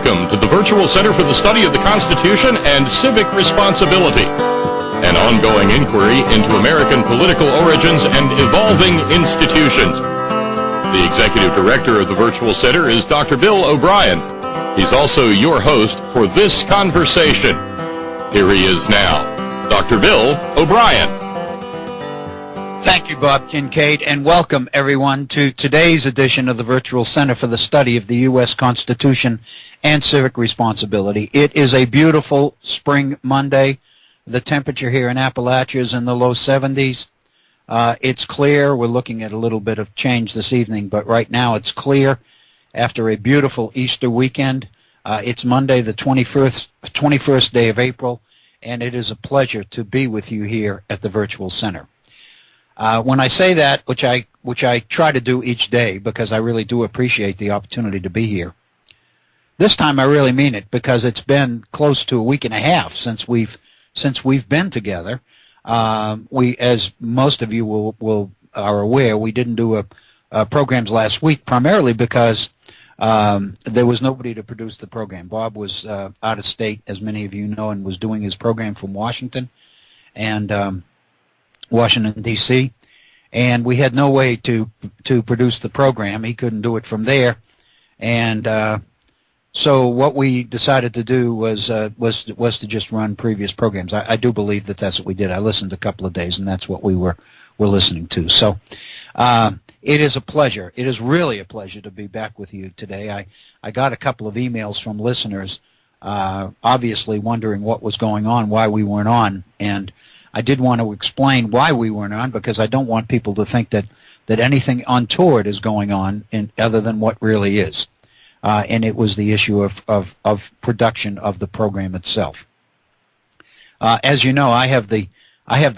Welcome to the Virtual Center for the Study of the Constitution and Civic Responsibility, an ongoing inquiry into American political origins and evolving institutions. The Executive Director of the Virtual Center is Dr. Bill O'Brien. He's also your host for this conversation. Here he is now, Dr. Bill O'Brien. Thank you, Bob Kincaid, and welcome everyone to today's edition of the Virtual Center for the Study of the U.S. Constitution and Civic Responsibility. It is a beautiful spring Monday. The temperature here in Appalachia is in the low 70s. It's clear. We're looking at a little bit of change this evening, but right now it's clear after a beautiful Easter weekend. It's Monday, the 21st day of April, and it is a pleasure to be with you here at the Virtual Center. When I say that, which I try to do each day because I really do appreciate the opportunity to be here, this time I really mean it because it's been close to a week and a half since we've been together. We, as most of you are aware, we didn't do programs last week primarily because there was nobody to produce the program. Bob was out of state, as many of you know, and was doing his program from Washington and Washington, D.C., and we had no way to produce the program. He couldn't do it from there, and so what we decided to do was to just run previous programs. I do believe that that's what we did. I listened a couple of days, and that's what we were listening to. So it is a pleasure. It is really a pleasure to be back with you today. I got a couple of emails from listeners, obviously wondering what was going on, why we weren't on, and I did want to explain why we weren't on because I don't want people to think that anything untoward is going on other than what really is. And it was the issue of production of the program itself. As you know, I have the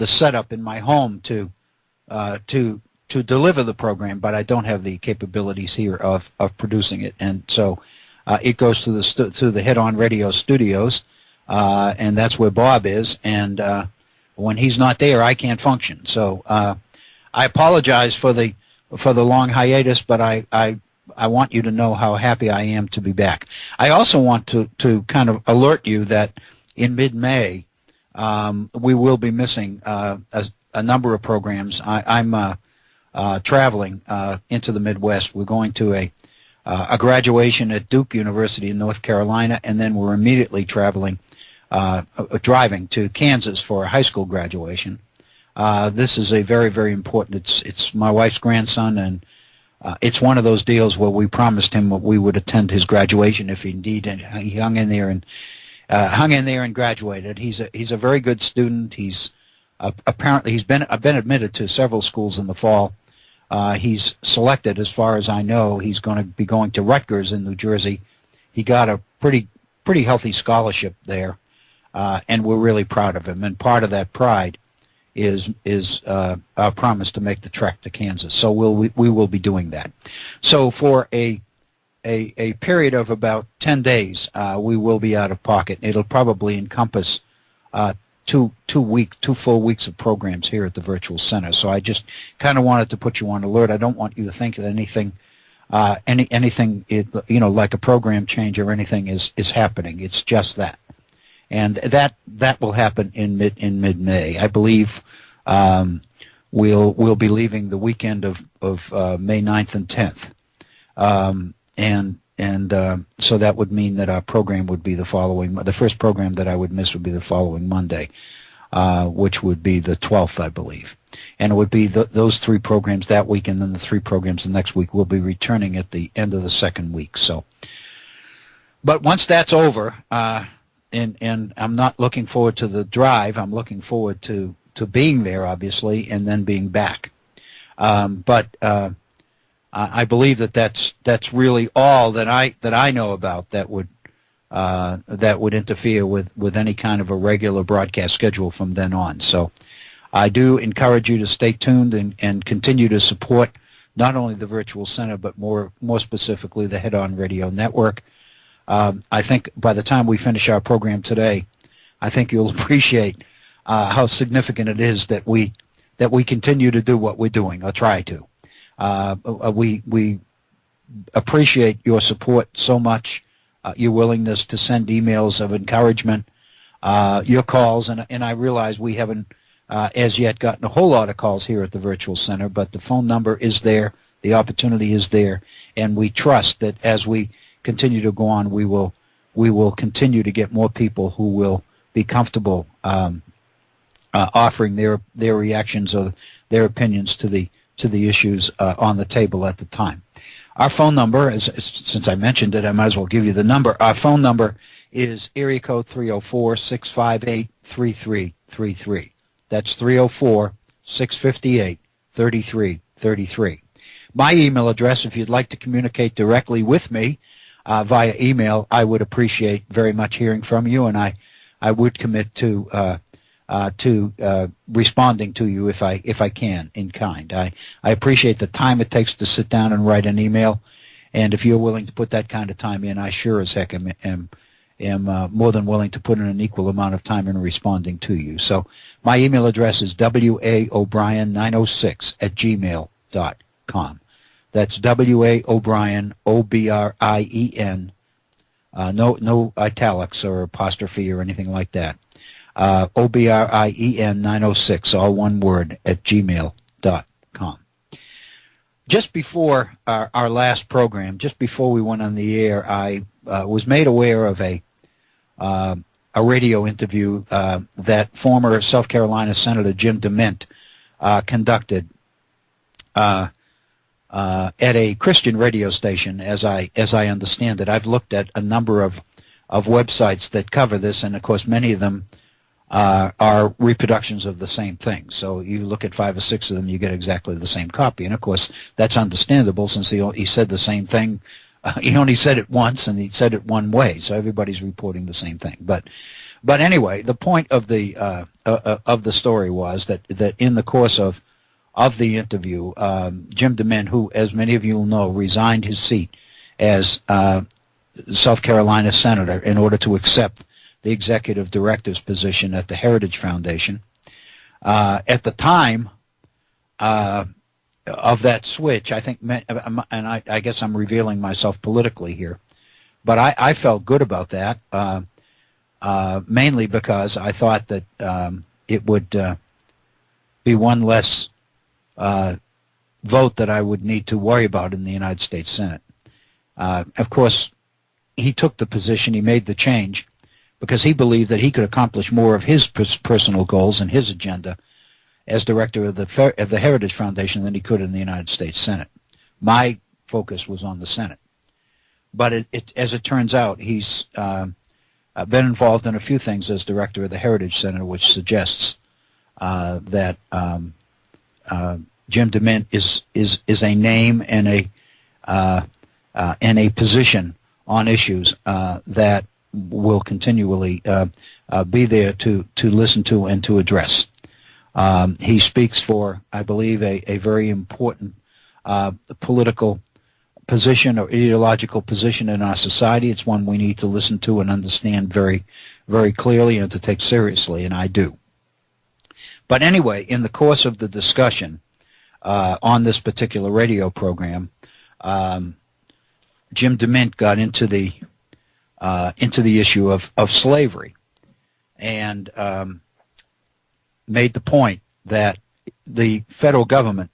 setup in my home to deliver the program, but I don't have the capabilities here of producing it, and so it goes through the Head On Radio studios, and that's where Bob is, and when he's not there, I can't function. So I apologize for the long hiatus, but I want you to know how happy I am to be back. I also want to kind of alert you that in mid-May we will be missing a number of programs. I'm traveling into the Midwest. We're going to a graduation at Duke University in North Carolina, and then we're immediately driving to Kansas for a high school graduation. This is a very, very important. It's my wife's grandson, and it's one of those deals where we promised him we would attend his graduation if indeed he hung in there and graduated. He's a very good student. He's apparently he's been admitted to several schools in the fall. He's selected, as far as I know, he's going to be going to Rutgers in New Jersey. He got a pretty healthy scholarship there. And we're really proud of him, and part of that pride is our promise to make the trek to Kansas. So we will be doing that. So for a period of about 10 days, we will be out of pocket. It'll probably encompass two full weeks of programs here at the Virtual Center. So I just kind of wanted to put you on alert. I don't want you to think that anything like a program change or anything is happening. It's just that. And that will happen in mid-May. I believe we'll be leaving the weekend of May 9th and 10th, and so that would mean that our program would be the first program that I would miss would be the following Monday, which would be the 12th, I believe, and it would be those three programs that week, and then the three programs the next week. We'll be returning at the end of the second week. So, but once that's over. And I'm not looking forward to the drive. I'm looking forward to being there, obviously, and then being back. But I believe that's really all that I know about that would interfere with any kind of a regular broadcast schedule from then on. So I do encourage you to stay tuned and continue to support not only the Virtual Center but more specifically the Head On Radio Network. I think by the time we finish our program today, I think you'll appreciate how significant it is that we continue to do what we're doing, or try to. We appreciate your support so much your willingness to send emails of encouragement, your calls, and I realize we haven't as yet gotten a whole lot of calls here at the Virtual Center, but the phone number is there, the opportunity is there, and we trust that as we continue to go on, we will continue to get more people who will be comfortable offering their reactions or their opinions to the issues on the table at the time. Our phone number, since I mentioned it, I might as well give you the number. Our phone number is area code 304-658-3333. That's 304-658-3333. My email address, if you'd like to communicate directly with me via email, I would appreciate very much hearing from you, and I would commit to responding to you if I can in kind. I appreciate the time it takes to sit down and write an email, and if you're willing to put that kind of time in, I sure as heck am more than willing to put in an equal amount of time in responding to you. So my email address is waobrien906@gmail.com. That's waobrien, O-B-R-I-E-N, no italics or apostrophe or anything like that. OBRIEN 906, all one word, at gmail.com. Just before our last program, just before we went on the air, I was made aware of a radio interview that former South Carolina Senator Jim DeMint conducted at a Christian radio station, as I understand it. I've looked at a number of websites that cover this, and of course many of them are reproductions of the same thing. So you look at 5 or 6 of them, you get exactly the same copy. And of course, that's understandable since he said the same thing. He only said it once, and he said it one way, so everybody's reporting the same thing. But anyway, the point of the story was that in the course of the interview, Jim DeMint, who, as many of you will know, resigned his seat as South Carolina senator in order to accept the executive directive's position at the Heritage Foundation. At the time of that switch, I think, and I guess I'm revealing myself politically here, but I felt good about that, mainly because I thought that it would be one less vote that I would need to worry about in the United States Senate. Of course, he took the position, he made the change, because he believed that he could accomplish more of his personal goals and his agenda as director of the Heritage Foundation than he could in the United States Senate. My focus was on the Senate. But as it turns out, he's been involved in a few things as director of the Heritage Center, which suggests that Jim DeMint is a name and a position on issues that will continually be there to listen to and to address. He speaks for, I believe, a very important political position or ideological position in our society. It's one we need to listen to and understand very, very clearly and to take seriously, and I do. But anyway, in the course of the discussion on this particular radio program, Jim DeMint got into the issue of slavery, and made the point that the federal government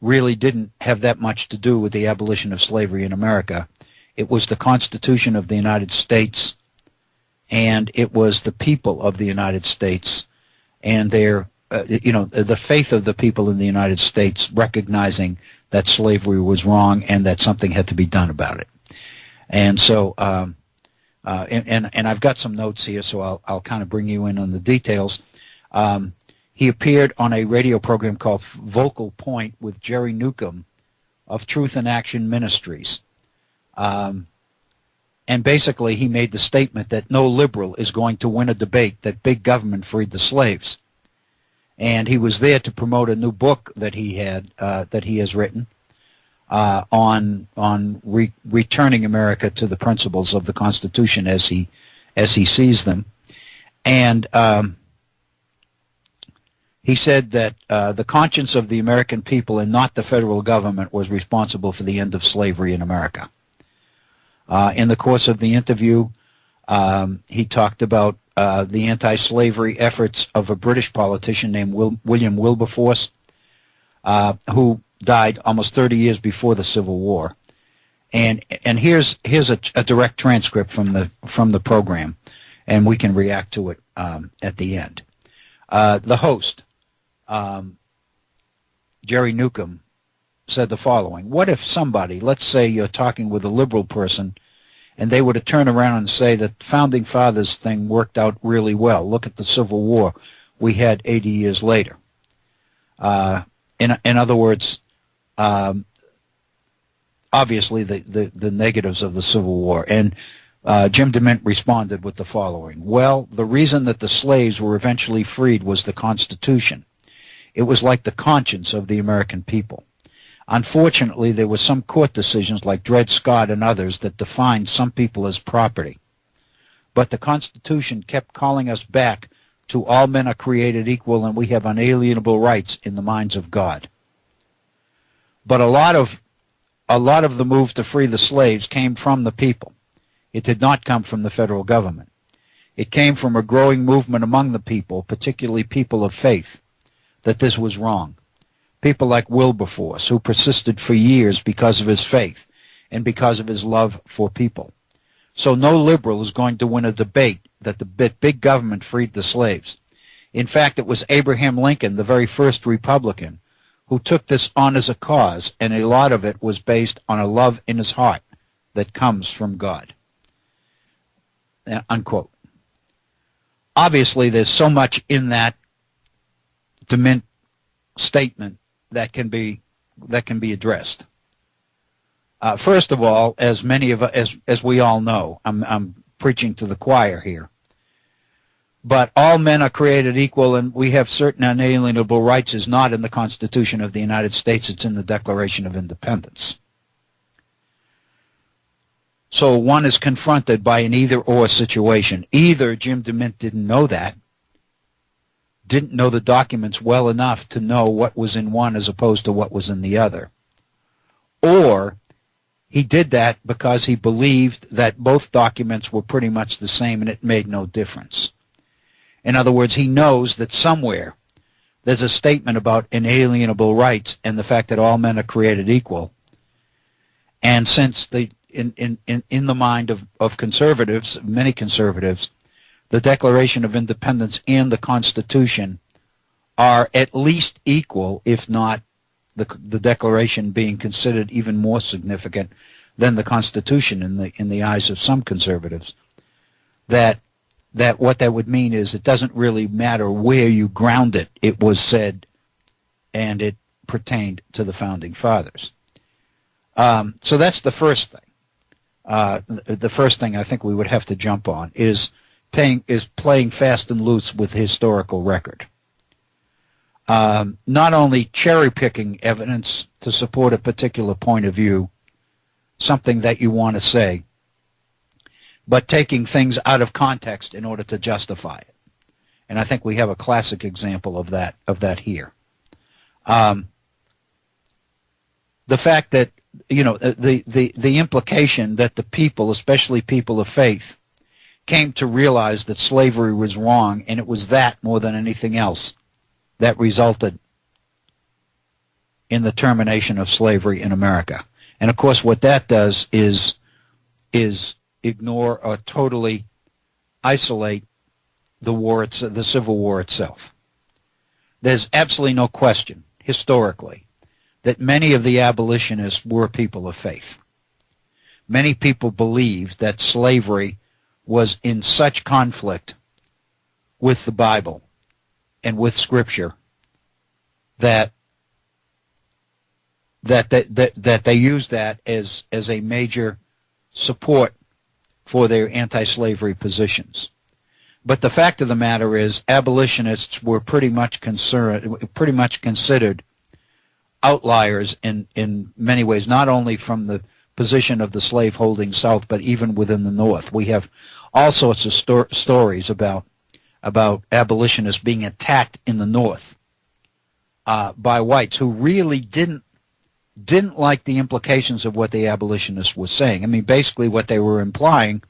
really didn't have that much to do with the abolition of slavery in America. It was the Constitution of the United States, and it was the people of the United States and their, the faith of the people in the United States recognizing that slavery was wrong and that something had to be done about it. And so, and I've got some notes here, so I'll kind of bring you in on the details. He appeared on a radio program called Vocal Point with Jerry Newcomb of Truth in Action Ministries. And basically he made the statement that no liberal is going to win a debate that big government freed the slaves. And he was there to promote a new book that he had, that he has written on returning America to the principles of the Constitution as he sees them. And he said that the conscience of the American people and not the federal government was responsible for the end of slavery in America. In the course of the interview, he talked about the anti-slavery efforts of a British politician named William Wilberforce, who died almost 30 years before the Civil War. And here's a direct transcript from the program, and we can react to it at the end. The host, Jerry Newcomb, said the following: "What if somebody, let's say you're talking with a liberal person, and they were to turn around and say that the Founding Fathers thing worked out really well. Look at the Civil War we had 80 years later." In other words, obviously the negatives of the Civil War. And Jim DeMint responded with the following: "Well, the reason that the slaves were eventually freed was the Constitution. It was like the conscience of the American people. Unfortunately, there were some court decisions like Dred Scott and others that defined some people as property. But the Constitution kept calling us back to all men are created equal and we have unalienable rights in the minds of God. But a lot of the move to free the slaves came from the people. It did not come from the federal government. It came from a growing movement among the people, particularly people of faith, that this was wrong. People like Wilberforce, who persisted for years because of his faith and because of his love for people. So no liberal is going to win a debate that the big government freed the slaves. In fact, it was Abraham Lincoln, the very first Republican, who took this on as a cause, and a lot of it was based on a love in his heart that comes from God." Unquote. Obviously, there's so much in that DeMint statement that can be addressed. First of all, as we all know, I'm preaching to the choir here, but all men are created equal and we have certain unalienable rights is not in the Constitution of the United States, it's in the Declaration of Independence. So one is confronted by an either-or situation. Either Jim DeMint didn't know that, didn't know the documents well enough to know what was in one as opposed to what was in the other, or he did that because he believed that both documents were pretty much the same and it made no difference. In other words, he knows that somewhere there's a statement about inalienable rights and the fact that all men are created equal. And since in the mind of conservatives, many conservatives, the Declaration of Independence and the Constitution are at least equal, if not the Declaration being considered even more significant than the Constitution in the eyes of some conservatives, that what that would mean is it doesn't really matter where you ground it. It was said and it pertained to the Founding Fathers. So that's the first thing. The first thing I think we would have to jump on is playing fast and loose with historical record. Not only cherry-picking evidence to support a particular point of view, something that you want to say, but taking things out of context in order to justify it. And I think we have a classic example of that here. The fact that, you know, the implication that the people, especially people of faith, came to realize that slavery was wrong, and it was that more than anything else that resulted in the termination of slavery in America. And of course what that does is ignore or totally isolate the Civil War itself. There's absolutely no question, historically, that many of the abolitionists were people of faith. Many people believed that slavery was in such conflict with the Bible and with Scripture that they used that as a major support for their anti-slavery positions. But the fact of the matter is, abolitionists were pretty much considered outliers in many ways, not only from the position of the slaveholding South, but even within the North. We have all sorts of stories about abolitionists being attacked in the North by whites who really didn't didn't like the implications of what the abolitionists were saying. I mean, basically what they were implying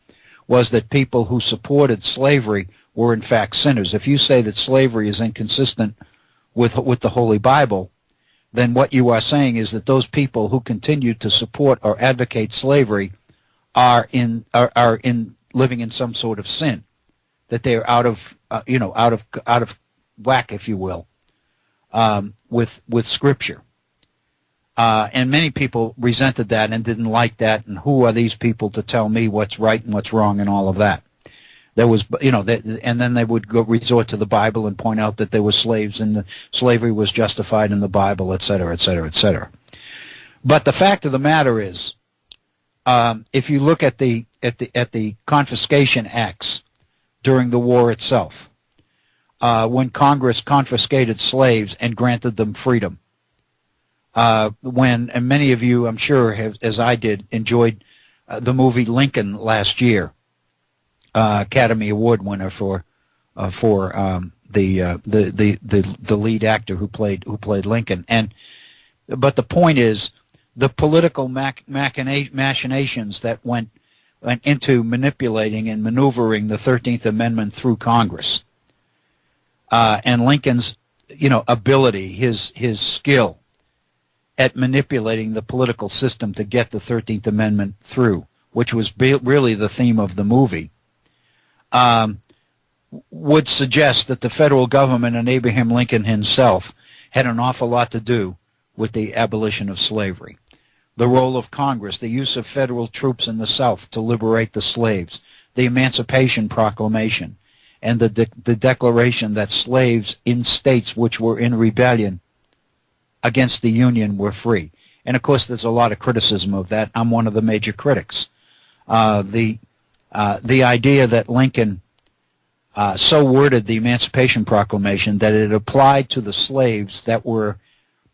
was that people who supported slavery were in fact sinners. If you say that slavery is inconsistent with the Holy Bible, then what you are saying is that those people who continue to support or advocate slavery are living in some sort of sin, that they are out of whack, if you will, with Scripture. And many people resented that and didn't like that. And who are these people to tell me what's right and what's wrong and all of that? There was, and then they would resort to the Bible and point out that there were slaves and slavery was justified in the Bible, et cetera, et cetera, et cetera. But the fact of the matter is, if you look at the confiscation acts during the war itself, when Congress confiscated slaves and granted them freedom, and many of you, I'm sure, as I did, enjoyed the movie Lincoln last year. Academy Award winner for the lead actor who played Lincoln. But the point is, the political machinations that went into manipulating and maneuvering the 13th Amendment through Congress, and Lincoln's ability, his skill at manipulating the political system to get the 13th Amendment through, which was really the theme of the movie, would suggest that the federal government and Abraham Lincoln himself had an awful lot to do with the abolition of slavery. The role of Congress, the use of federal troops in the South to liberate the slaves, the Emancipation Proclamation, and the declaration that slaves in states which were in rebellion against the Union were free. And of course there's a lot of criticism of that. I'm one of the major critics. The idea that Lincoln so worded the Emancipation Proclamation that it applied to the slaves that were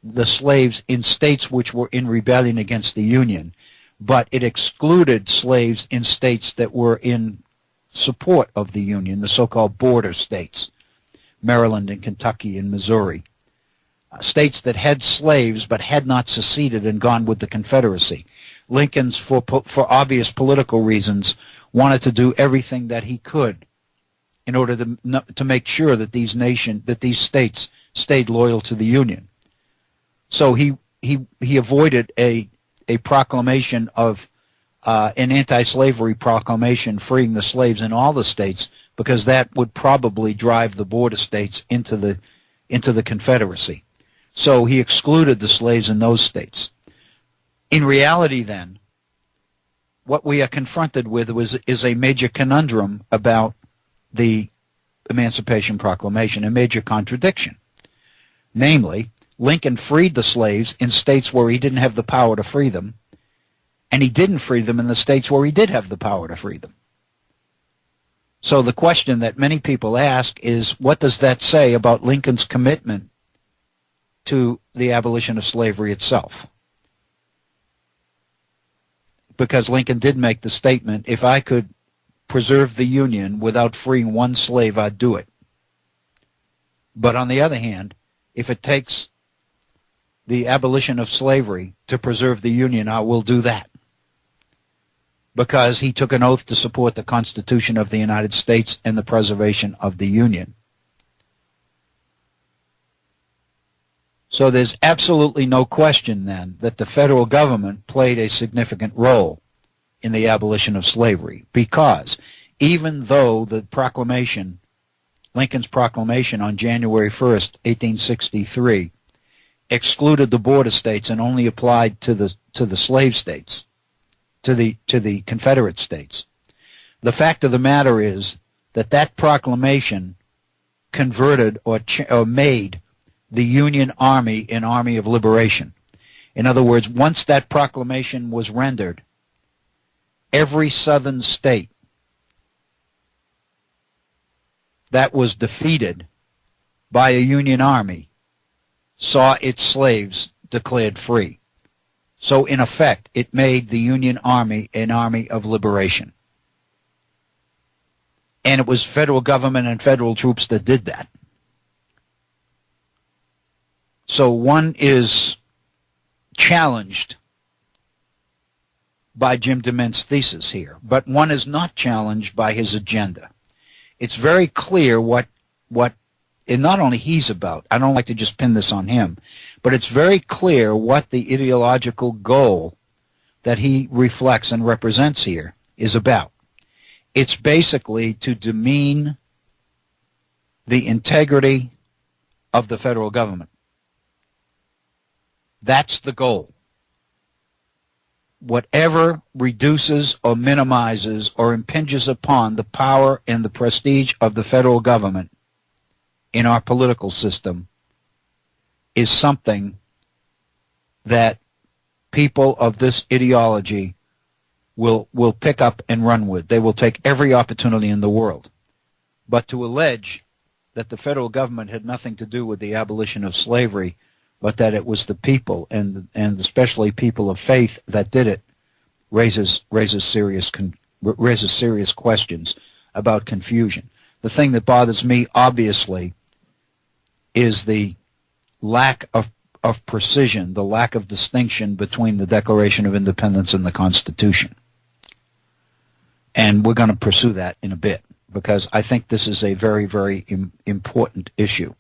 the slaves in states which were in rebellion against the Union, but it excluded slaves in states that were in support of the Union, the so-called border states, Maryland and Kentucky and Missouri, states that had slaves but had not seceded and gone with the Confederacy. Lincoln's, for obvious political reasons, wanted to do everything that he could in order to make sure that these states stayed loyal to the Union. So he avoided a proclamation of an anti-slavery proclamation freeing the slaves in all the states, because that would probably drive the border states into the Confederacy. So he excluded the slaves in those states. In reality, then, what we are confronted with is a major conundrum about the Emancipation Proclamation, a major contradiction. Namely, Lincoln freed the slaves in states where he didn't have the power to free them, and he didn't free them in the states where he did have the power to free them. So the question that many people ask is, what does that say about Lincoln's commitment to the abolition of slavery itself? Because Lincoln did make the statement, if I could preserve the Union without freeing one slave, I'd do it. But on the other hand, if it takes the abolition of slavery to preserve the Union, I will do that. Because he took an oath to support the Constitution of the United States and the preservation of the Union. So there's absolutely no question then that the federal government played a significant role in the abolition of slavery, because even though the proclamation, Lincoln's proclamation on January 1st, 1863, excluded the border states and only applied to the slave states, to the Confederate states, the fact of the matter is that that proclamation converted or made the Union Army an army of liberation. In other words, once that proclamation was rendered, every southern state that was defeated by a Union army saw its slaves declared free. So in effect, it made the Union Army an army of liberation. And it was federal government and federal troops that did that. So one is challenged by Jim DeMint's thesis here, but one is not challenged by his agenda. It's very clear what and not only he's about, I don't like to just pin this on him, but it's very clear what the ideological goal that he reflects and represents here is about. It's basically to demean the integrity of the federal government. That's the goal. Whatever reduces or minimizes or impinges upon the power and the prestige of the federal government in our political system is something that people of this ideology will pick up and run with. They will take every opportunity in the world. But to allege that the federal government had nothing to do with the abolition of slavery, but that it was the people, and especially people of faith, that did it, raises serious questions about confusion. The thing that bothers me, obviously, is the lack of precision, the lack of distinction between the Declaration of Independence and the Constitution. And we're going to pursue that in a bit, because I think this is a very, very important issue.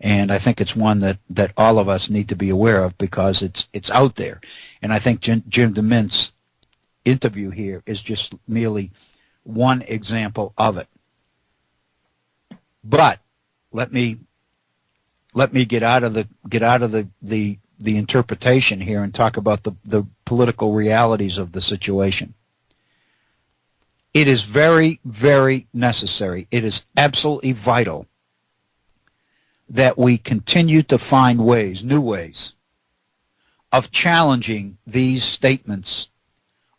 And I think it's one that all of us need to be aware of, because it's out there. And I think Jim DeMint's interview here is just merely one example of it. But let me get out of the interpretation here and talk about the political realities of the situation. It is very, very necessary. It is absolutely vital that we continue to find ways, new ways, of challenging these statements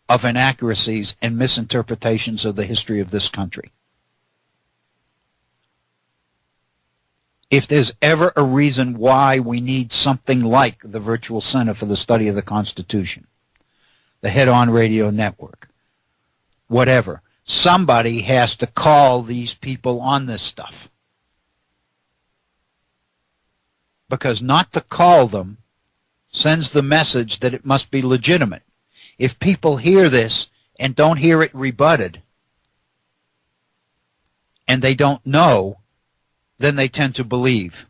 of inaccuracies and misinterpretations of the history of this country. If there's ever a reason why we need something like the Virtual Center for the Study of the Constitution, the Head-On Radio Network, whatever, somebody has to call these people on this stuff. Because not to call them sends the message that it must be legitimate. If people hear this and don't hear it rebutted, and they don't know, then they tend to believe.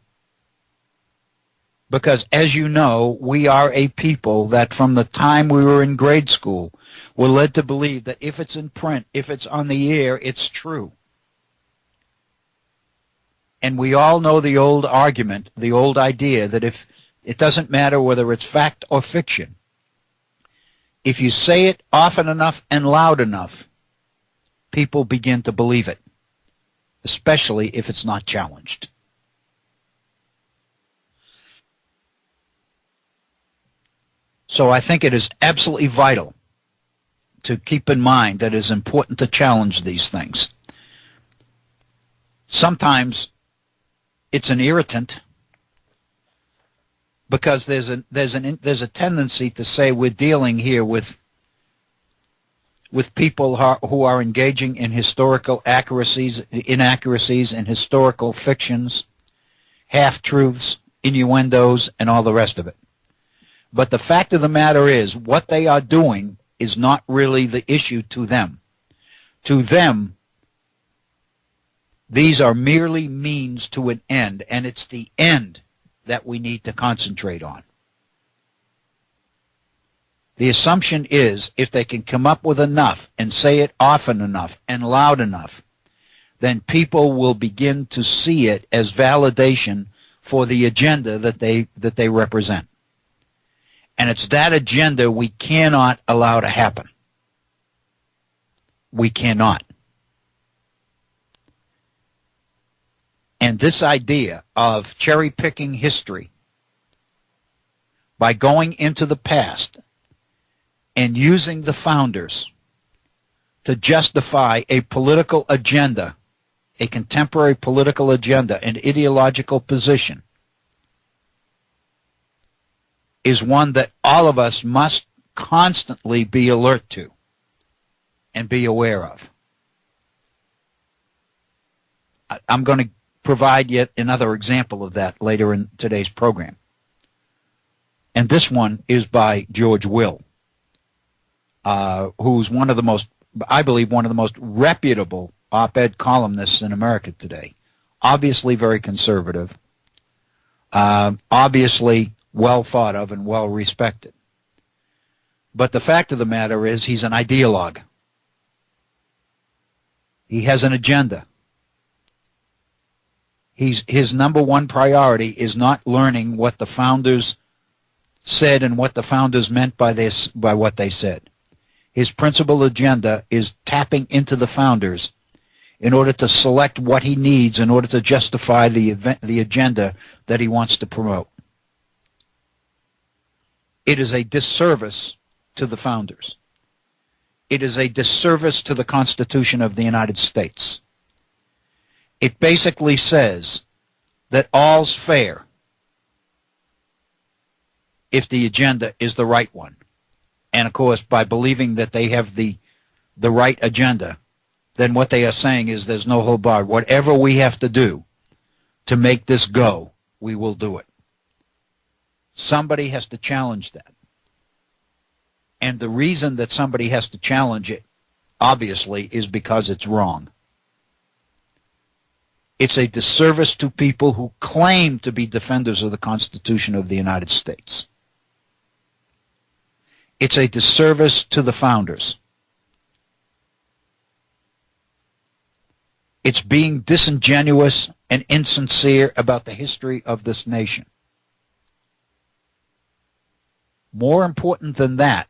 Because, as you know, we are a people that from the time we were in grade school were led to believe that if it's in print, if it's on the air, it's true. And we all know the old argument, the old idea that if it doesn't matter whether it's fact or fiction, if you say it often enough and loud enough, people begin to believe it, especially if it's not challenged. So I think it is absolutely vital to keep in mind that it is important to challenge these things. Sometimes it's an irritant because there's a tendency to say we're dealing here with people who are engaging in historical inaccuracies, and historical fictions, half-truths, innuendos, and all the rest of it. But the fact of the matter is, what they are doing is not really the issue to them. To them, these are merely means to an end, and it's the end that we need to concentrate on. The assumption is, if they can come up with enough and say it often enough and loud enough, then people will begin to see it as validation for the agenda that they represent. And it's that agenda we cannot allow to happen. We cannot. And this idea of cherry-picking history by going into the past and using the founders to justify a political agenda, a contemporary political agenda, an ideological position, is one that all of us must constantly be alert to and be aware of. I'm going to provide yet another example of that later in today's program. And this one is by George Will, who's one of the most, I believe, one of the most reputable op-ed columnists in America today. Obviously very conservative, obviously well thought of and well respected. But the fact of the matter is he's an ideologue. He has an agenda. His number one priority is not learning what the founders said and what the founders meant by what they said. His principal agenda is tapping into the founders in order to select what he needs in order to justify the agenda that he wants to promote. It is a disservice to the founders. It is a disservice to the Constitution of the United States. It basically says that all's fair if the agenda is the right one. And of course, by believing that they have the right agenda, then what they are saying is there's no hold barred. Whatever we have to do to make this go, we will do it. Somebody has to challenge that. And the reason that somebody has to challenge it, obviously, is because it's wrong. It's a disservice to people who claim to be defenders of the Constitution of the United States. It's a disservice to the founders. It's being disingenuous and insincere about the history of this nation. More important than that,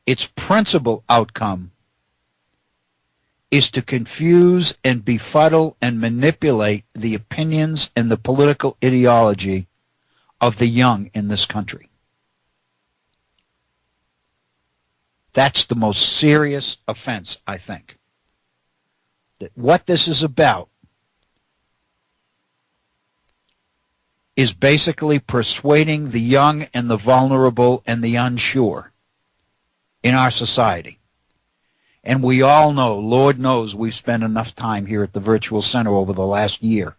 its principal outcome is to confuse and befuddle and manipulate the opinions and the political ideology of the young in this country. That's the most serious offense, I think. That what this is about is basically persuading the young and the vulnerable and the unsure in our society. And we all know, Lord knows, we've spent enough time here at the Virtual Center over the last year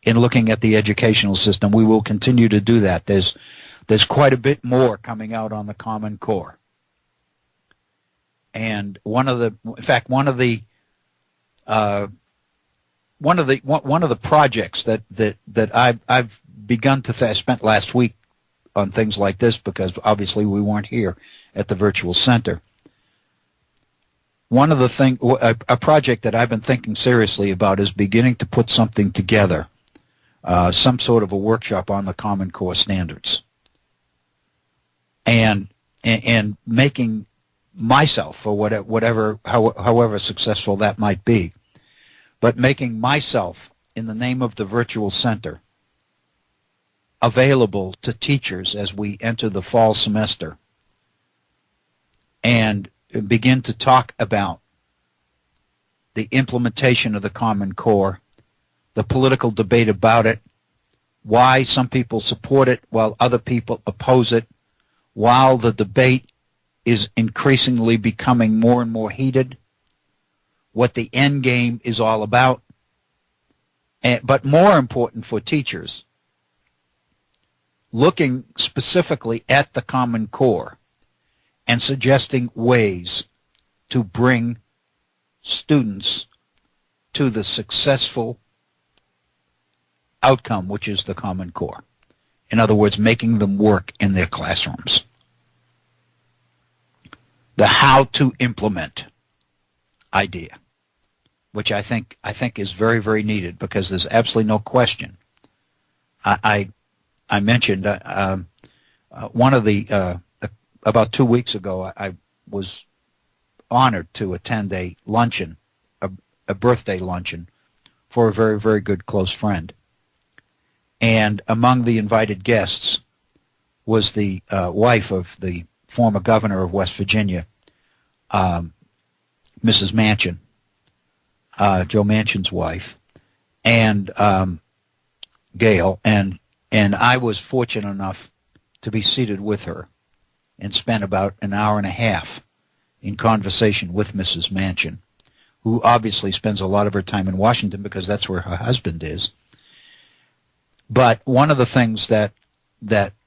in looking at the educational system. We will continue to do that. There's quite a bit more coming out on the Common Core. And one of the projects that I've begun to I spent last week on things like this because obviously we weren't here at the Virtual Center. A project that I've been thinking seriously about is beginning to put something together, some sort of a workshop on the Common Core standards, and making myself, or however successful that might be, but making myself, in the name of the Virtual Center, available to teachers as we enter the fall semester and begin to talk about the implementation of the Common Core, the political debate about it, why some people support it while other people oppose it, while the debate is increasingly becoming more and more heated, what the end game is all about, but more important for teachers, looking specifically at the Common Core and suggesting ways to bring students to the successful outcome, which is the Common Core. In other words, making them work in their classrooms. The how to implement idea, which I think is very, very needed, because there's absolutely no question. I mentioned one of the about 2 weeks ago, I was honored to attend a luncheon, a birthday luncheon, for a very, very good close friend. And among the invited guests was the wife of the former governor of West Virginia, Mrs. Manchin, Joe Manchin's wife, and Gail, and I was fortunate enough to be seated with her and spent about an hour and a half in conversation with Mrs. Manchin, who obviously spends a lot of her time in Washington because that's where her husband is. But one of the things that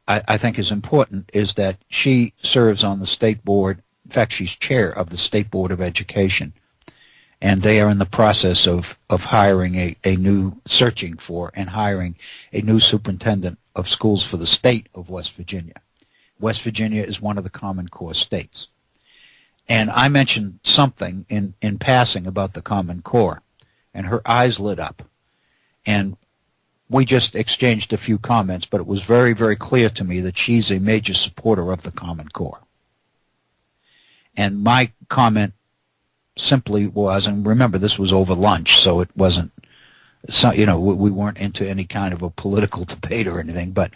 I think is important is that she serves on the state board. In fact, she's chair of the State Board of Education, and they are in the process of hiring searching for and hiring a new superintendent of schools for the state of West Virginia. West Virginia is one of the Common Core states. And I mentioned something in passing about the Common Core, and her eyes lit up. And we just exchanged a few comments, but it was very, very clear to me that she's a major supporter of the Common Core. And my comment simply was, and remember this was over lunch, so it wasn't, we weren't into any kind of a political debate or anything, but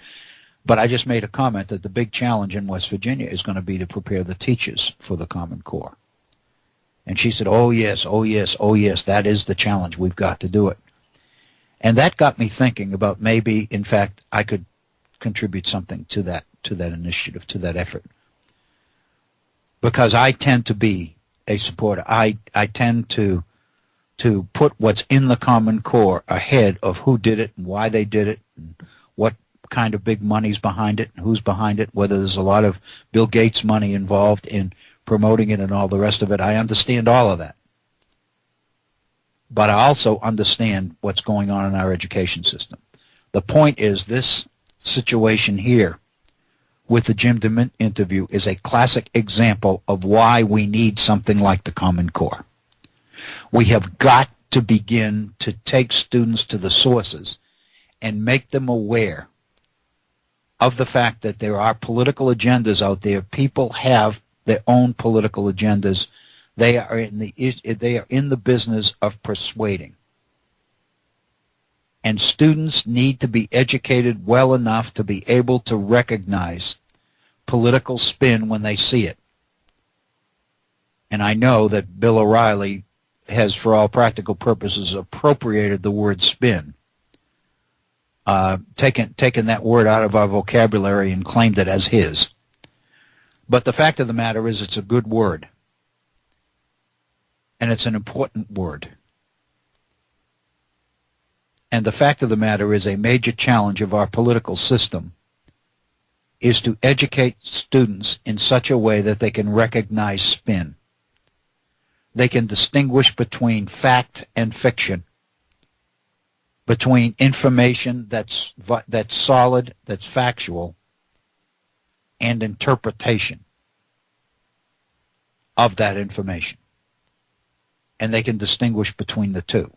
I just made a comment that the big challenge in West Virginia is going to be to prepare the teachers for the Common Core. And she said, oh yes, oh yes, oh yes, that is the challenge. We've got to do it. And that got me thinking about maybe, in fact, I could contribute something to that initiative, to that effort. Because I tend to be a supporter. I tend to put what's in the Common Core ahead of who did it and why they did it and what kind of big money's behind it and who's behind it, whether there's a lot of Bill Gates money involved in promoting it and all the rest of it. I understand all of that. But I also understand what's going on in our education system. The point is, this situation here with the Jim DeMint interview is a classic example of why we need something like the Common Core. We have got to begin to take students to the sources and make them aware of the fact that there are political agendas out there. People have their own political agendas. They are in the business of persuading. And students need to be educated well enough to be able to recognize political spin when they see it. And I know that Bill O'Reilly has, for all practical purposes, appropriated the word spin, taken that word out of our vocabulary and claimed it as his. But the fact of the matter is, it's a good word. And it's an important word. And the fact of the matter is, a major challenge of our political system is to educate students in such a way that they can recognize spin. They can distinguish between fact and fiction, between information that's solid, that's factual, and interpretation of that information. And they can distinguish between the two.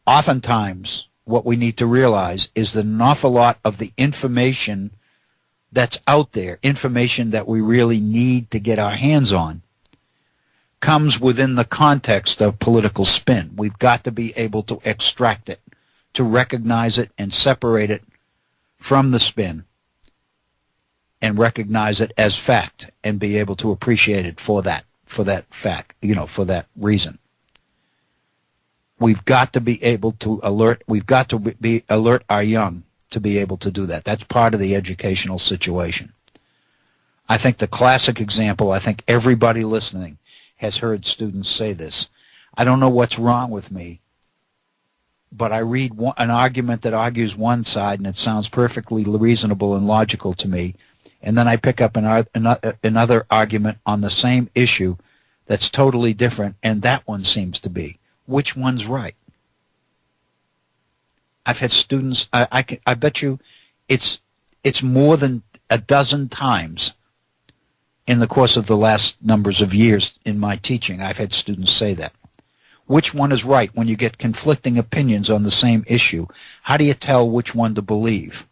Oftentimes, what we need to realize is that an awful lot of the information that's out there, information that we really need to get our hands on, comes within the context of political spin. We've got to be able to extract it, to recognize it and separate it from the spin, and recognize it as fact and be able to appreciate it for that fact, for that reason. We've got to be able to alert our young to be able to do that. That's part of the educational situation. I think the classic example, I think everybody listening has heard students say this. I don't know what's wrong with me, but I read an argument that argues one side and it sounds perfectly reasonable and logical to me, and then I pick up another argument on the same issue that's totally different, and that one seems to be. Which one's right? I've had students, I bet you it's more than a dozen times in the course of the last numbers of years in my teaching, I've had students say that. Which one is right when you get conflicting opinions on the same issue? How do you tell which one to believe?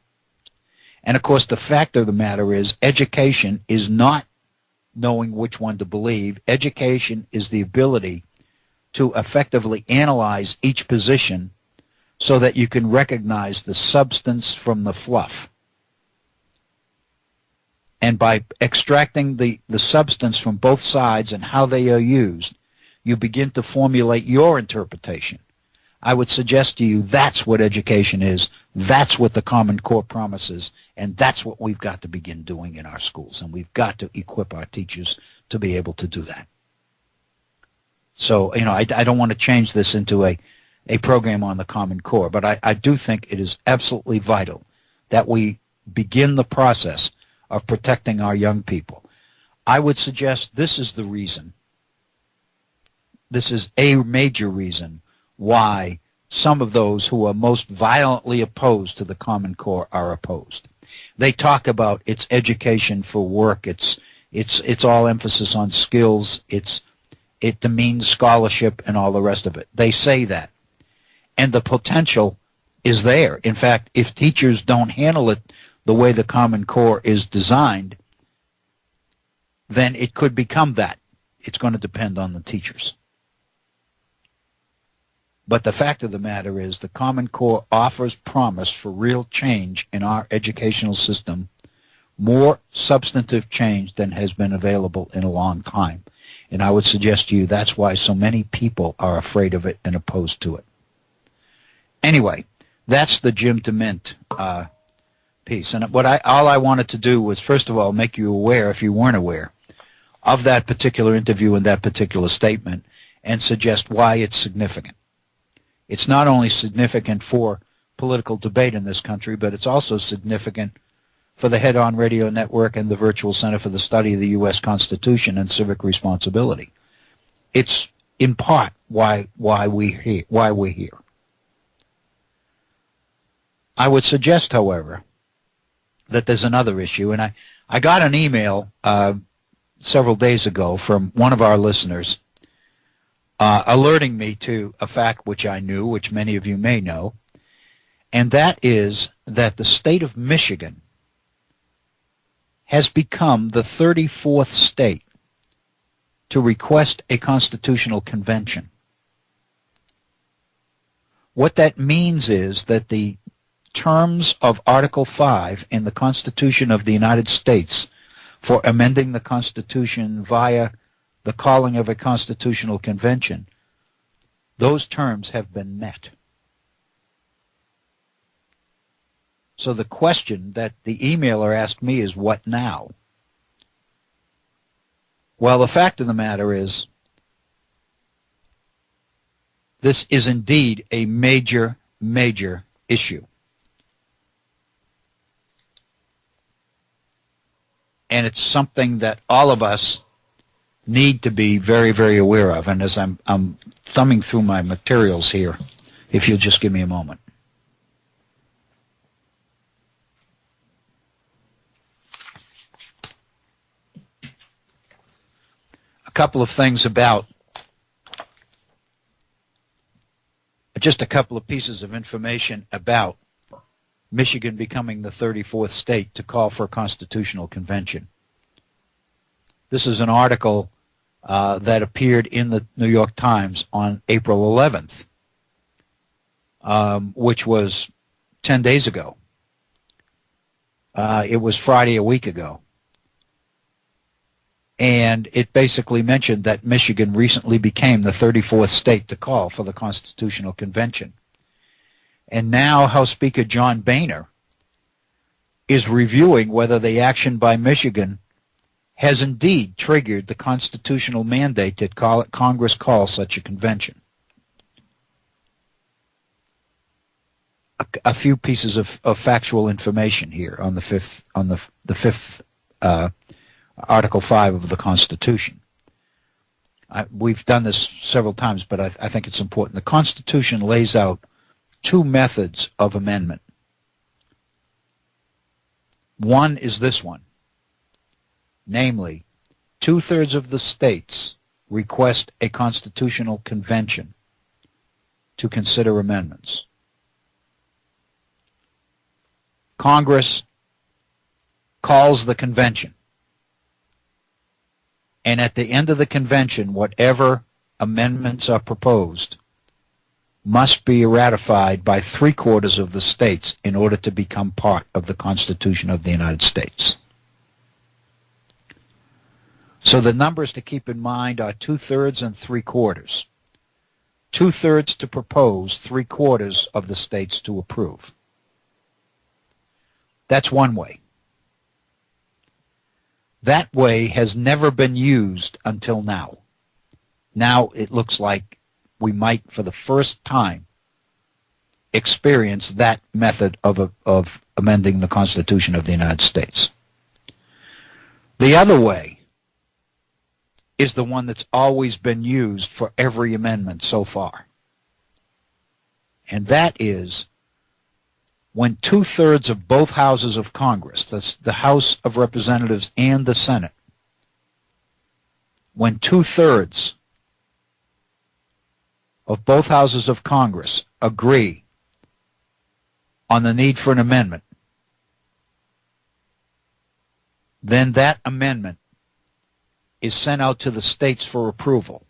And of course, the fact of the matter is, education is not knowing which one to believe. Education is the ability to effectively analyze each position so that you can recognize the substance from the fluff. And by extracting the substance from both sides and how they are used, you begin to formulate your interpretation. I would suggest to you that's what education is, that's what the Common Core promises, and that's what we've got to begin doing in our schools, and we've got to equip our teachers to be able to do that. So, I don't want to change this into a program on the Common Core. But I do think it is absolutely vital that we begin the process of protecting our young people. I would suggest this is the reason, this is a major reason why some of those who are most violently opposed to the Common Core are opposed. They talk about its education for work, it's all emphasis on skills, it demeans scholarship and all the rest of it. They say that. And the potential is there. In fact, if teachers don't handle it the way the Common Core is designed, then it could become that. It's going to depend on the teachers. But the fact of the matter is the Common Core offers promise for real change in our educational system, more substantive change than has been available in a long time. And I would suggest to you that's why so many people are afraid of it and opposed to it. Anyway, that's the Jim DeMint piece. And all I wanted to do was, first of all, make you aware, if you weren't aware, of that particular interview and that particular statement, and suggest why it's significant. It's not only significant for political debate in this country, but it's also significant for the Head On Radio Network and the Virtual Center for the Study of the U.S. Constitution and Civic Responsibility. It's in part why we're here. I would suggest, however, that there's another issue, and I got an email several days ago from one of our listeners alerting me to a fact which I knew, which many of you may know, and that is that the state of Michigan has become the 34th state to request a constitutional convention. What that means is that the terms of Article 5 in the Constitution of the United States for amending the Constitution via the calling of a constitutional convention, those terms have been met. So the question that the emailer asked me is, what now? Well, the fact of the matter is, this is indeed a major, major issue. And it's something that all of us need to be very, very aware of. And as I'm thumbing through my materials here, if you'll just give me a moment. A couple of things about, just a couple of pieces of information about Michigan becoming the 34th state to call for a constitutional convention. This is an article that appeared in the New York Times on April 11th, which was 10 days ago. It was Friday a week ago. And it basically mentioned that Michigan recently became the 34th state to call for the Constitutional Convention. And now House Speaker John Boehner is reviewing whether the action by Michigan has indeed triggered the constitutional mandate that Congress call such a convention. A few pieces of factual information here on the fifth Article 5 of the Constitution. We've done this several times, but I think it's important. The Constitution lays out two methods of amendment. One is this one, namely, 2/3 of the states request a constitutional convention to consider amendments. Congress calls the convention, and at the end of the convention, whatever amendments are proposed must be ratified by 3/4 of the states in order to become part of the Constitution of the United States. So the numbers to keep in mind are 2/3 and 3/4. 2/3 to propose, 3/4 of the states to approve. That's one way. That way has never been used until now. Now it looks like we might, for the first time, experience that method of amending the Constitution of the United States. The other way is the one that's always been used for every amendment so far. And that is when two-thirds of both houses of Congress, that's the House of Representatives and the Senate, when two-thirds of both houses of Congress agree on the need for an amendment, then that amendment is sent out to the states for approval.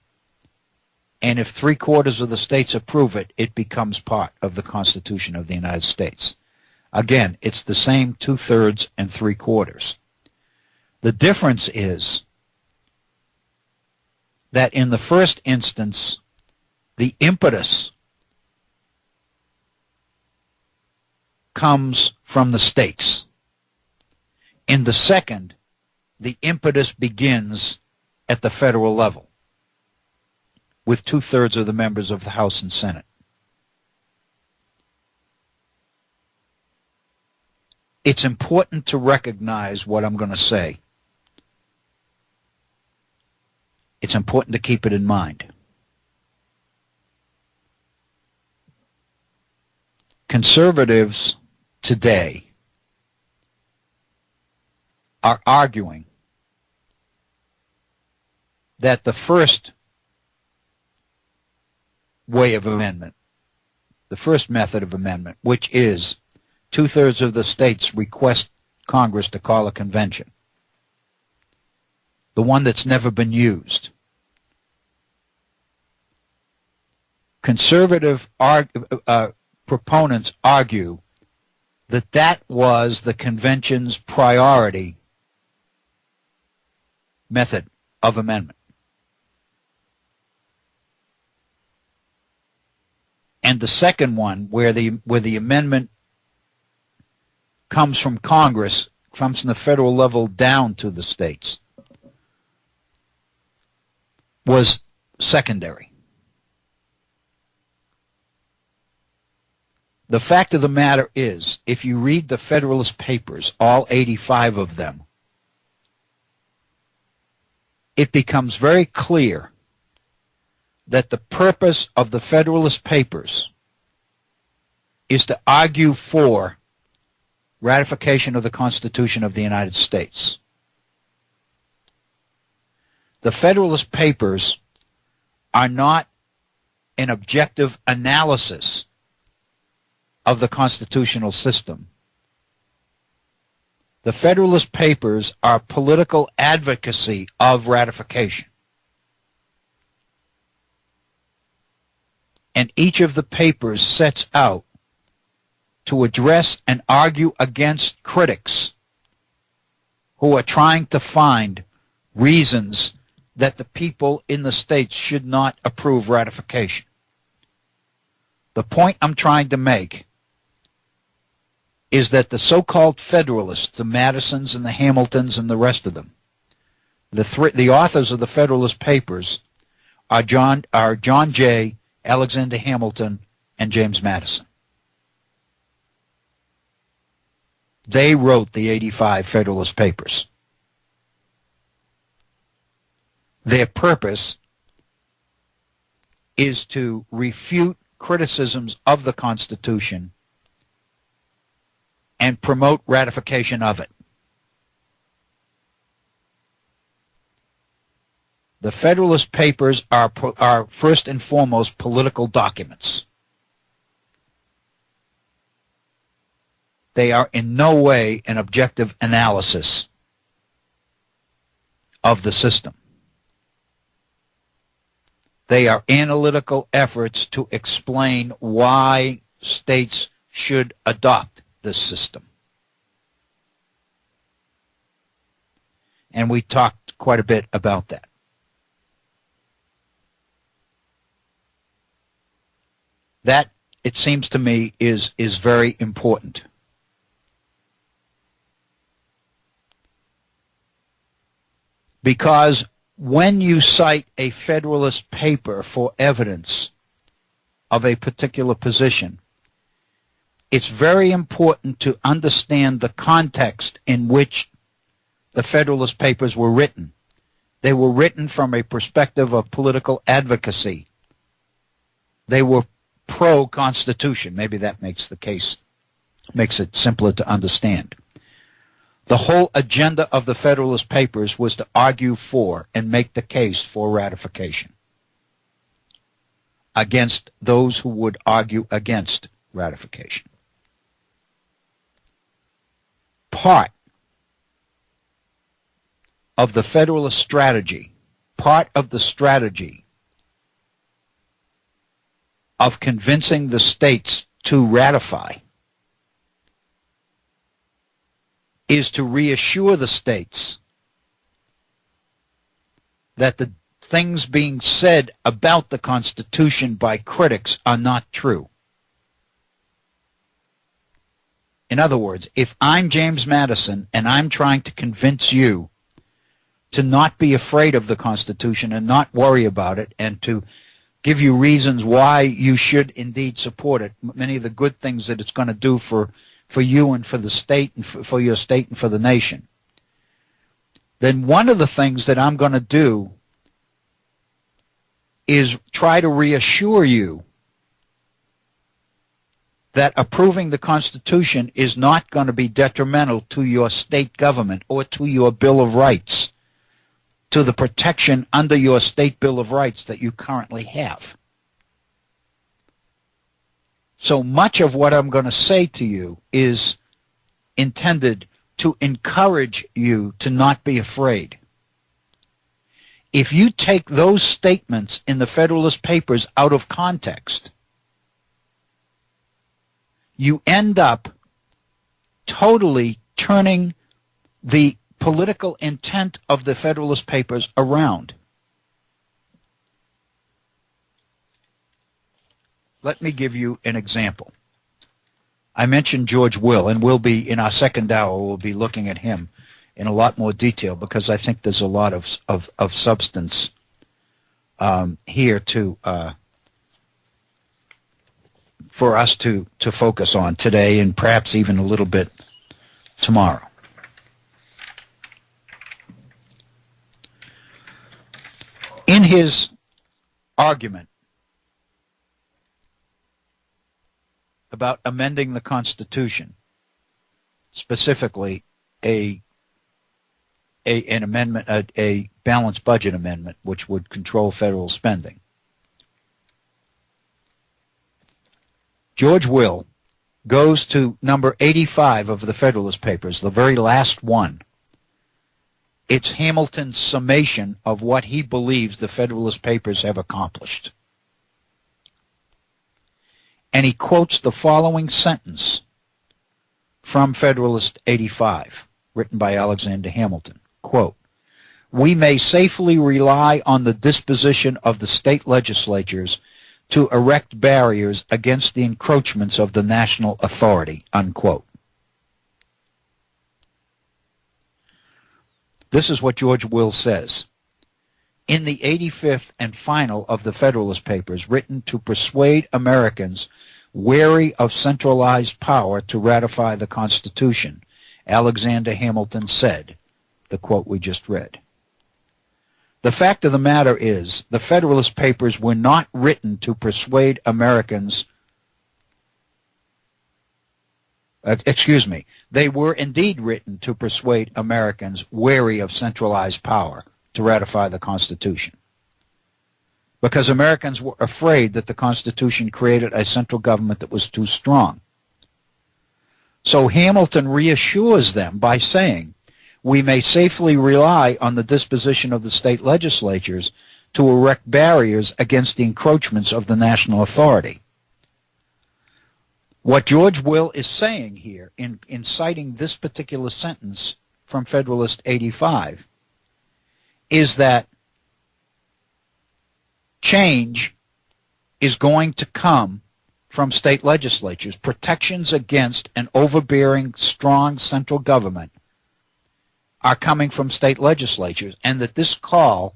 And if three-quarters of the states approve it, it becomes part of the Constitution of the United States. Again, it's the same two-thirds and three-quarters. The difference is that in the first instance, the impetus comes from the states. In the second, the impetus begins at the federal level with two-thirds of the members of the House and Senate. It's important to recognize what I'm going to say. It's important to keep it in mind. Conservatives today are arguing that the first way of amendment, the first method of amendment, which is two-thirds of the states request Congress to call a convention, the one that's never been used. Conservative proponents argue that that was the convention's priority method of amendment. And the second one, where the amendment comes from Congress, comes from the federal level down to the states, was secondary. The fact of the matter is, if you read the Federalist Papers, all 85 of them, it becomes very clear that the purpose of the Federalist Papers is to argue for ratification of the Constitution of the United States. The Federalist Papers are not an objective analysis of the constitutional system. The Federalist Papers are political advocacy of ratification. And each of the papers sets out to address and argue against critics who are trying to find reasons that the people in the states should not approve ratification. The point I'm trying to make is that the so-called Federalists, the Madisons and the Hamiltons and the rest of them, the authors of the Federalist Papers are John Jay, Alexander Hamilton, and James Madison. They wrote the 85 Federalist Papers. Their purpose is to refute criticisms of the Constitution and promote ratification of it. The Federalist Papers are first and foremost political documents. They are in no way an objective analysis of the system. They are analytical efforts to explain why states should adopt this system. And we talked quite a bit about that. That, it seems to me, is very important. Because when you cite a Federalist paper for evidence of a particular position, it's very important to understand the context in which the Federalist Papers were written. They were written from a perspective of political advocacy. They were pro-Constitution. Maybe that makes it simpler to understand. The whole agenda of the Federalist Papers was to argue for and make the case for ratification against those who would argue against ratification. Part of the Federalist strategy, part of the strategy of convincing the states to ratify is to reassure the states that the things being said about the Constitution by critics are not true. In other words, if I'm James Madison and I'm trying to convince you to not be afraid of the Constitution and not worry about it and to give you reasons why you should indeed support it, many of the good things that it's going to do for you and for the state and for your state and for the nation, then one of the things that I'm going to do is try to reassure you that approving the Constitution is not going to be detrimental to your state government or to your Bill of Rights, to the protection under your state Bill of Rights that you currently have. So much of what I'm going to say to you is intended to encourage you to not be afraid. If you take those statements in the Federalist Papers out of context, you end up totally turning the political intent of the Federalist Papers around. Let me give you an example. I mentioned George Will, and we'll be, in our second hour, we'll be looking at him in a lot more detail because I think there's a lot of substance here for us to focus on today and perhaps even a little bit tomorrow. In his argument about amending the Constitution, specifically an amendment, a balanced budget amendment, which would control federal spending, George Will goes to number 85 of the Federalist Papers, the very last one. It's Hamilton's summation of what he believes the Federalist Papers have accomplished. And he quotes the following sentence from Federalist 85, written by Alexander Hamilton. Quote, "We may safely rely on the disposition of the state legislatures to erect barriers against the encroachments of the national authority," unquote. This is what George Will says. In the 85th and final of the Federalist Papers, written to persuade Americans wary of centralized power to ratify the Constitution, Alexander Hamilton said, the quote we just read, "The fact of the matter is, the Federalist Papers were not written to persuade Americans. They were indeed written to persuade Americans wary of centralized power to ratify the Constitution, because Americans were afraid that the Constitution created a central government that was too strong. So Hamilton reassures them by saying, we may safely rely on the disposition of the state legislatures to erect barriers against the encroachments of the national authority." What George Will is saying here in citing this particular sentence from Federalist 85 is that change is going to come from state legislatures. Protections against an overbearing, strong central government are coming from state legislatures, and that this call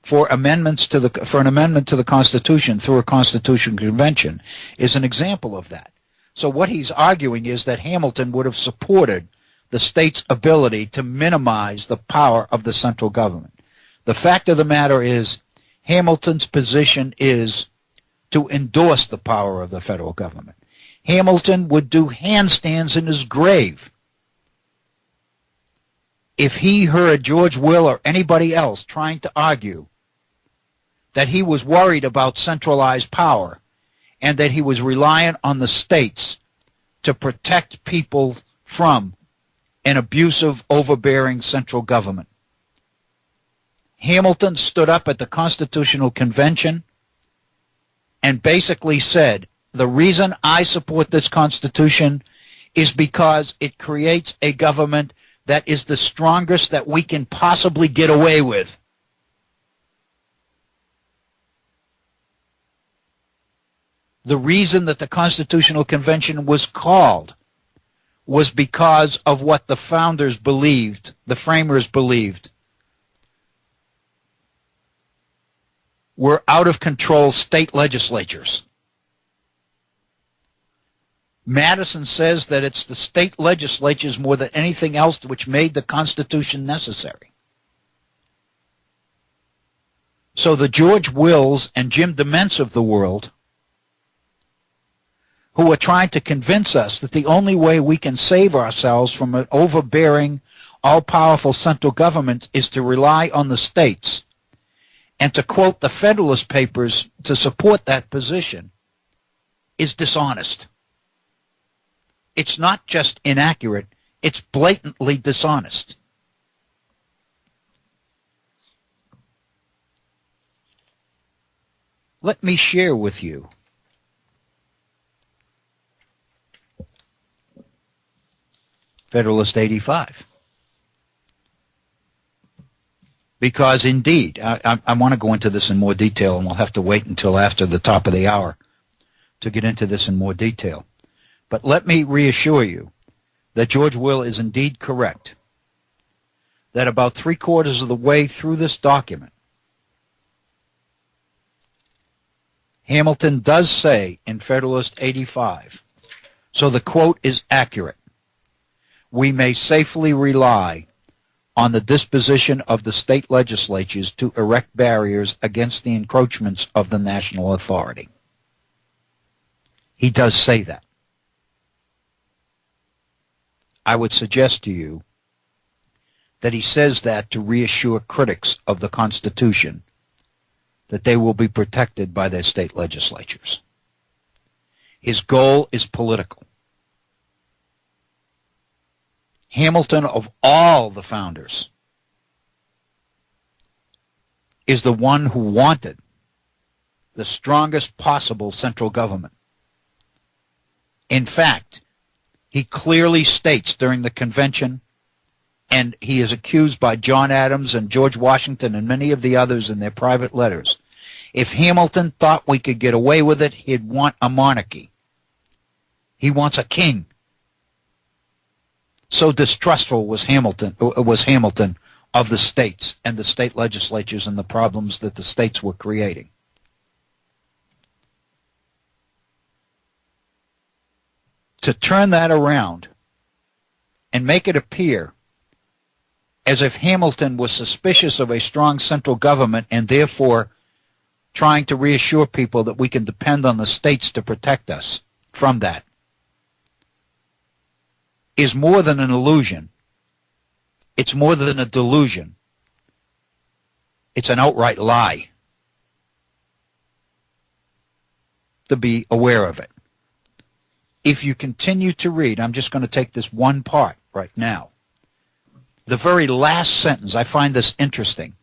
for an amendment to the Constitution through a Constitutional Convention is an example of that. So what he's arguing is that Hamilton would have supported the state's ability to minimize the power of the central government. The fact of the matter is, Hamilton's position is to endorse the power of the federal government. Hamilton would do handstands in his grave if he heard George Will or anybody else trying to argue that he was worried about centralized power and that he was reliant on the states to protect people from an abusive, overbearing central government. Hamilton stood up at the Constitutional Convention and basically said, the reason I support this Constitution is because it creates a government that is the strongest that we can possibly get away with. The reason that the Constitutional Convention was called was because of what the founders believed, the framers believed, were out-of-control state legislatures. Madison says that it's the state legislatures more than anything else which made the Constitution necessary. So the George Wills and Jim DeMints of the world, who are trying to convince us that the only way we can save ourselves from an overbearing, all-powerful central government is to rely on the states, and to quote the Federalist Papers to support that position, is dishonest. It's not just inaccurate, it's blatantly dishonest. Let me share with you Federalist 85. Because indeed, I want to go into this in more detail, and we'll have to wait until after the top of the hour to get into this in more detail. But let me reassure you that George Will is indeed correct, that about 3/4 of the way through this document, Hamilton does say in Federalist 85, so the quote is accurate, we may safely rely on the disposition of the state legislatures to erect barriers against the encroachments of the national authority. He does say that. I would suggest to you that he says that to reassure critics of the Constitution that they will be protected by their state legislatures. His goal is political. Hamilton, of all the founders, is the one who wanted the strongest possible central government. In fact, he clearly states during the convention, and he is accused by John Adams and George Washington and many of the others in their private letters, if Hamilton thought we could get away with it, he'd want a monarchy. He wants a king. So distrustful was Hamilton of the states and the state legislatures and the problems that the states were creating. To turn that around and make it appear as if Hamilton was suspicious of a strong central government and therefore trying to reassure people that we can depend on the states to protect us from that, is more than an illusion. It's more than a delusion. It's an outright lie. To be aware of it. If you continue to read, I'm just going to take this one part right now. The very last sentence, I find this interesting.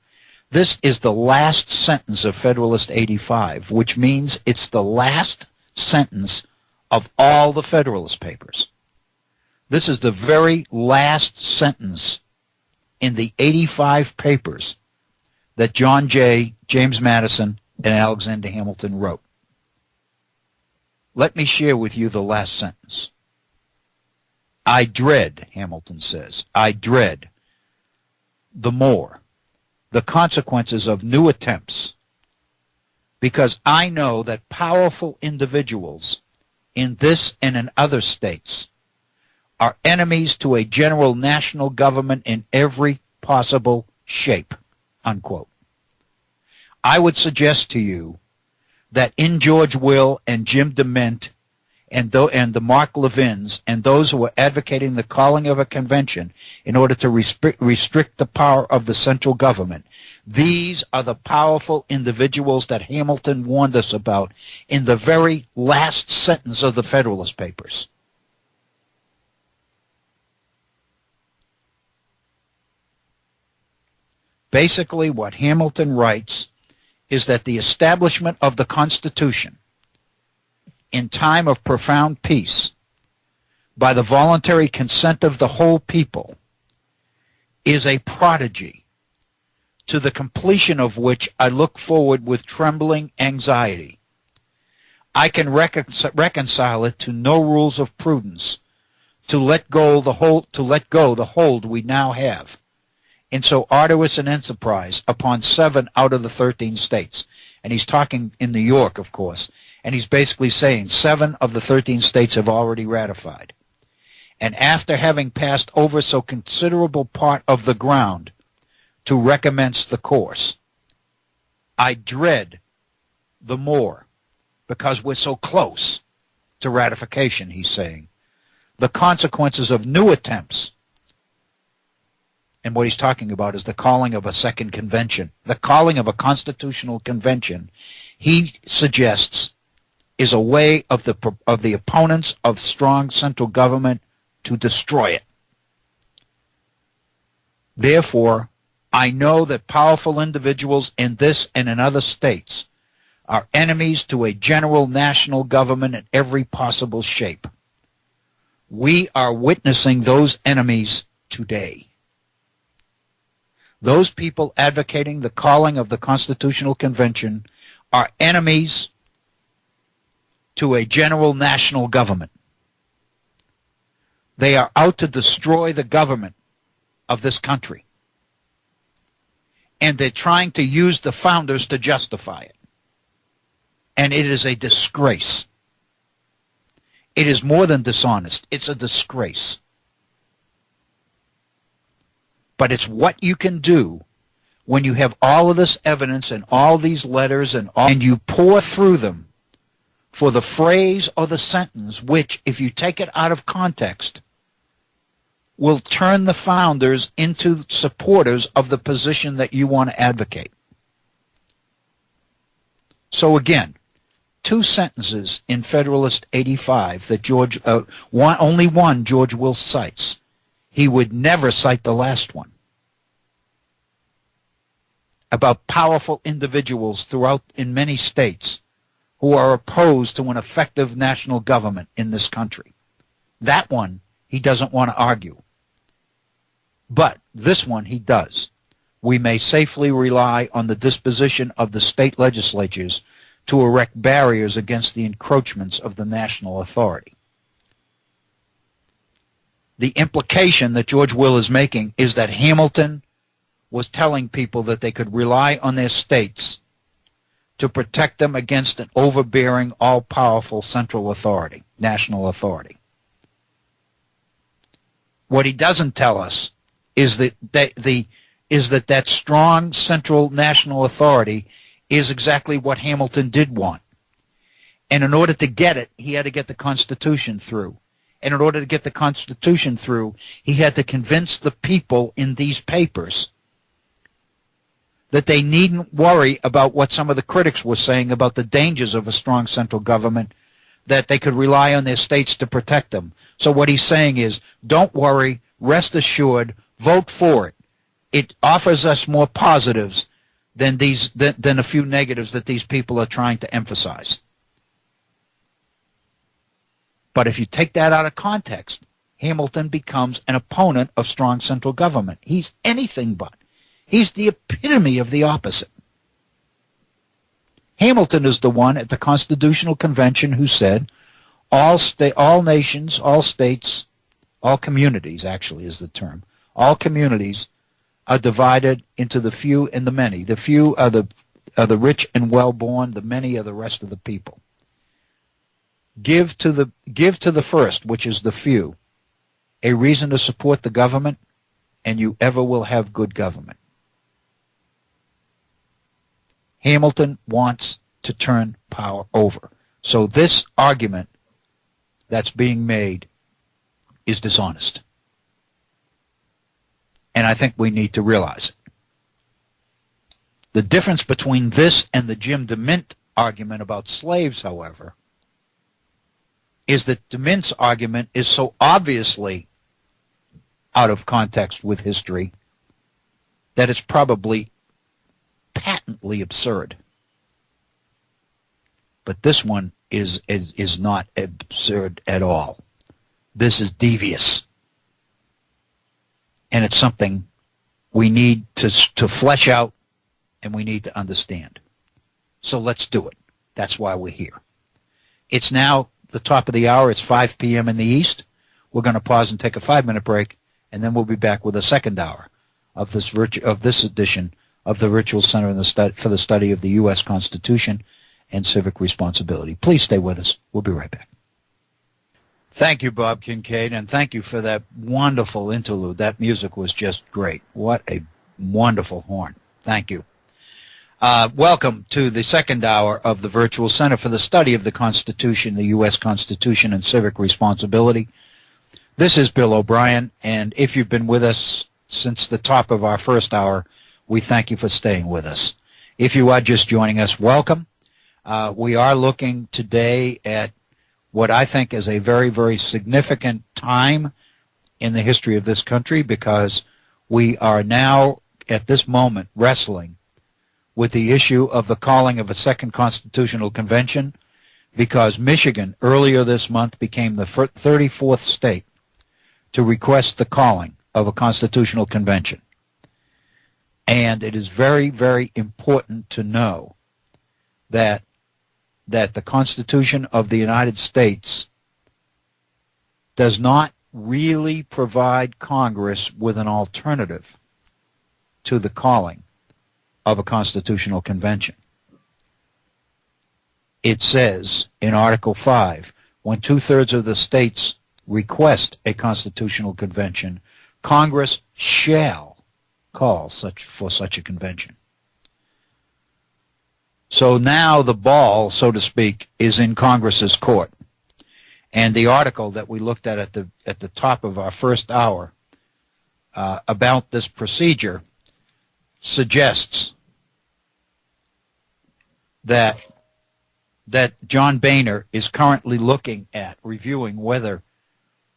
This is the last sentence of Federalist 85, which means it's the last sentence of all the Federalist Papers. This is the very last sentence in the 85 papers that John Jay, James Madison, and Alexander Hamilton wrote. Let me share with you the last sentence. I dread, Hamilton says, I dread the more the consequences of new attempts, because I know that powerful individuals in this and in other states are enemies to a general national government in every possible shape, unquote. I would suggest to you that in George Will and Jim DeMint and the Mark Levins and those who are advocating the calling of a convention in order to restrict the power of the central government, these are the powerful individuals that Hamilton warned us about in the very last sentence of the Federalist Papers. Basically, what Hamilton writes is that the establishment of the Constitution in time of profound peace by the voluntary consent of the whole people is a prodigy to the completion of which I look forward with trembling anxiety. I can reconcile it to no rules of prudence to let go the hold we now have in so arduous an enterprise upon 7 out of the 13 states. And he's talking in New York, of course, and he's basically saying 7 of the 13 states have already ratified. And after having passed over so considerable part of the ground to recommence the course, I dread the more, because we're so close to ratification, he's saying, the consequences of new attempts. And what he's talking about is the calling of a second convention. The calling of a constitutional convention, he suggests, is a way of the opponents of strong central government to destroy it. Therefore, I know that powerful individuals in this and in other states are enemies to a general national government in every possible shape. We are witnessing those enemies today. Those people advocating the calling of the Constitutional Convention are enemies to a general national government. They are out to destroy the government of this country. And they're trying to use the founders to justify it. And it is a disgrace. It is more than dishonest. It's a disgrace. But it's what you can do when you have all of this evidence and all these letters and you pour through them for the phrase or the sentence which, if you take it out of context, will turn the founders into supporters of the position that you want to advocate. So again, 2 sentences in Federalist 85 that only one George Will cites. He would never cite the last one, about powerful individuals throughout in many states who are opposed to an effective national government in this country. That one he doesn't want to argue. But this one he does. We may safely rely on the disposition of the state legislatures to erect barriers against the encroachments of the national authority. The implication that George Will is making is that Hamilton was telling people that they could rely on their states to protect them against an overbearing, all-powerful central authority, national authority. What he doesn't tell us is that strong central national authority is exactly what Hamilton did want. And in order to get it, he had to get the Constitution through. And in order to get the Constitution through, he had to convince the people in these papers that they needn't worry about what some of the critics were saying about the dangers of a strong central government, that they could rely on their states to protect them. So what he's saying is, don't worry, rest assured, vote for it. It offers us more positives than a few negatives that these people are trying to emphasize. But if you take that out of context, Hamilton becomes an opponent of strong central government. He's anything but. He's the epitome of the opposite. Hamilton is the one at the Constitutional Convention who said, all nations, all states, all communities, actually is the term, all communities are divided into the few and the many. The few are the rich and well-born, the many are the rest of the people. Give to the first, which is the few, a reason to support the government, and you ever will have good government. Hamilton wants to turn power over. So this argument that's being made is dishonest. And I think we need to realize it. The difference between this and the Jim DeMint argument about slaves, however, is that DeMint's argument is so obviously out of context with history that it's probably patently absurd. But this one is not absurd at all. This is devious. And it's something we need to flesh out and we need to understand. So let's do it. That's why we're here. It's now the top of the hour. It's 5 p.m. in the East. We're going to pause and take a 5-minute break, and then we'll be back with a second hour of this edition of the Virtual Center for the Study of the U.S. Constitution and Civic Responsibility. Please stay with us. We'll be right back. Thank you, Bob Kincaid, and thank you for that wonderful interlude. That music was just great. What a wonderful horn. Thank you. Welcome to the second hour of the Virtual Center for the Study of the Constitution, the U.S. Constitution, and Civic Responsibility. This is Bill O'Brien, and if you've been with us since the top of our first hour, we thank you for staying with us. If you are just joining us, welcome. We are looking today at what I think is a very, very significant time in the history of this country, because we are now, at this moment, wrestling with the issue of the calling of a second constitutional convention, because Michigan earlier this month became the 34th state to request the calling of a constitutional convention. And it is very, very important to know that the Constitution of the United States does not really provide Congress with an alternative to the calling of a constitutional convention. It says in Article 5, when 2/3 of the states request a constitutional convention, Congress shall call for such a convention. So now the ball, so to speak, is in Congress's court. And the article that we looked at the top of our first hour about this procedure suggests that John Boehner is currently looking at reviewing whether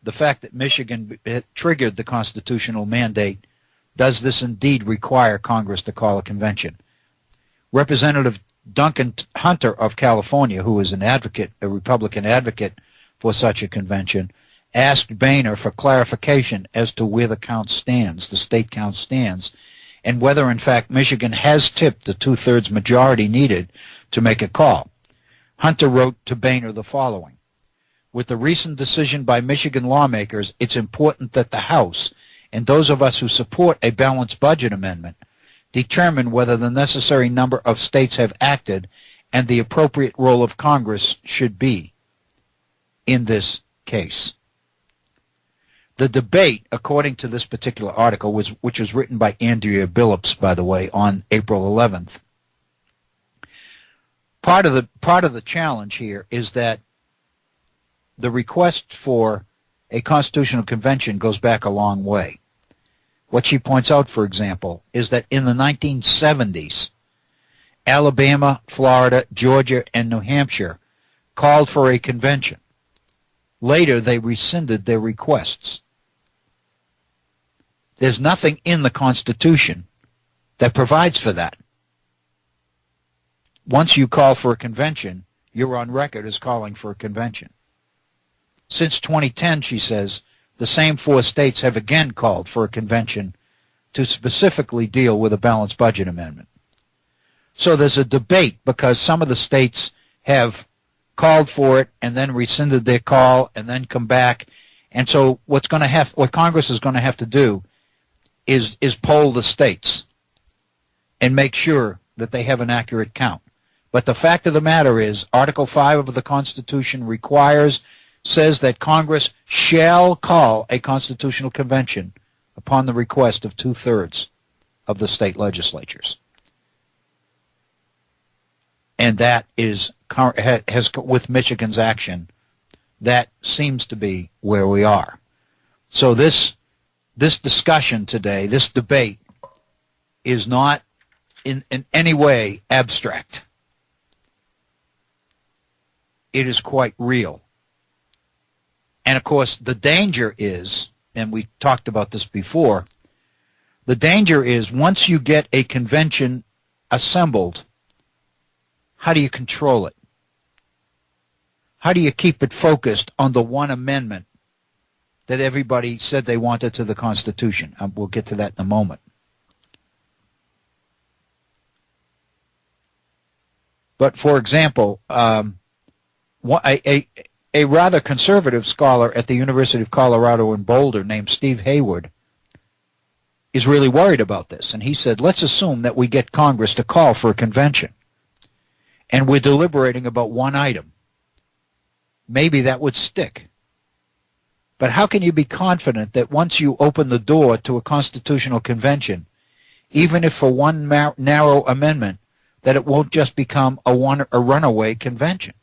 the fact that Michigan triggered the constitutional mandate, does this indeed require Congress to call a convention? Representative Duncan Hunter of California, who is a Republican advocate for such a convention, asked Boehner for clarification as to where the state count stands, and whether in fact Michigan has tipped the 2/3 majority needed to make a call. Hunter wrote to Boehner the following: with the recent decision by Michigan lawmakers, it's important that the House and those of us who support a balanced budget amendment determine whether the necessary number of states have acted and the appropriate role of Congress should be in this case. The debate, according to this particular article, which was written by Andrea Billups, by the way, on April 11th, part of the challenge here is that the request for a constitutional convention goes back a long way. What she points out, for example, is that in the 1970s, Alabama, Florida, Georgia, and New Hampshire called for a convention. Later, they rescinded their requests. There's nothing in the Constitution that provides for that. Once you call for a convention, you're on record as calling for a convention. Since 2010, she says, the same 4 states have again called for a convention to specifically deal with a balanced budget amendment. So there's a debate because some of the states have called for it and then rescinded their call and then come back. And so what Congress is going to have to do is poll the states and make sure that they have an accurate count. But the fact of the matter is, Article 5 of the Constitution says that Congress shall call a constitutional convention upon the request of 2/3 of the state legislatures. And that is, with Michigan's action, that seems to be where we are. So this discussion today, this debate, is not in any way abstract. It is quite real. And of course, the danger is, and we talked about this before, the danger is once you get a convention assembled, how do you control it? How do you keep it focused on the one amendment that everybody said they wanted to the Constitution? We'll get to that in a moment. But for example, a rather conservative scholar at the University of Colorado in Boulder named Steve Hayward is really worried about this. And he said, let's assume that we get Congress to call for a convention and we're deliberating about one item. Maybe that would stick. But how can you be confident that once you open the door to a constitutional convention, even if for one narrow amendment, that it won't just become a runaway convention?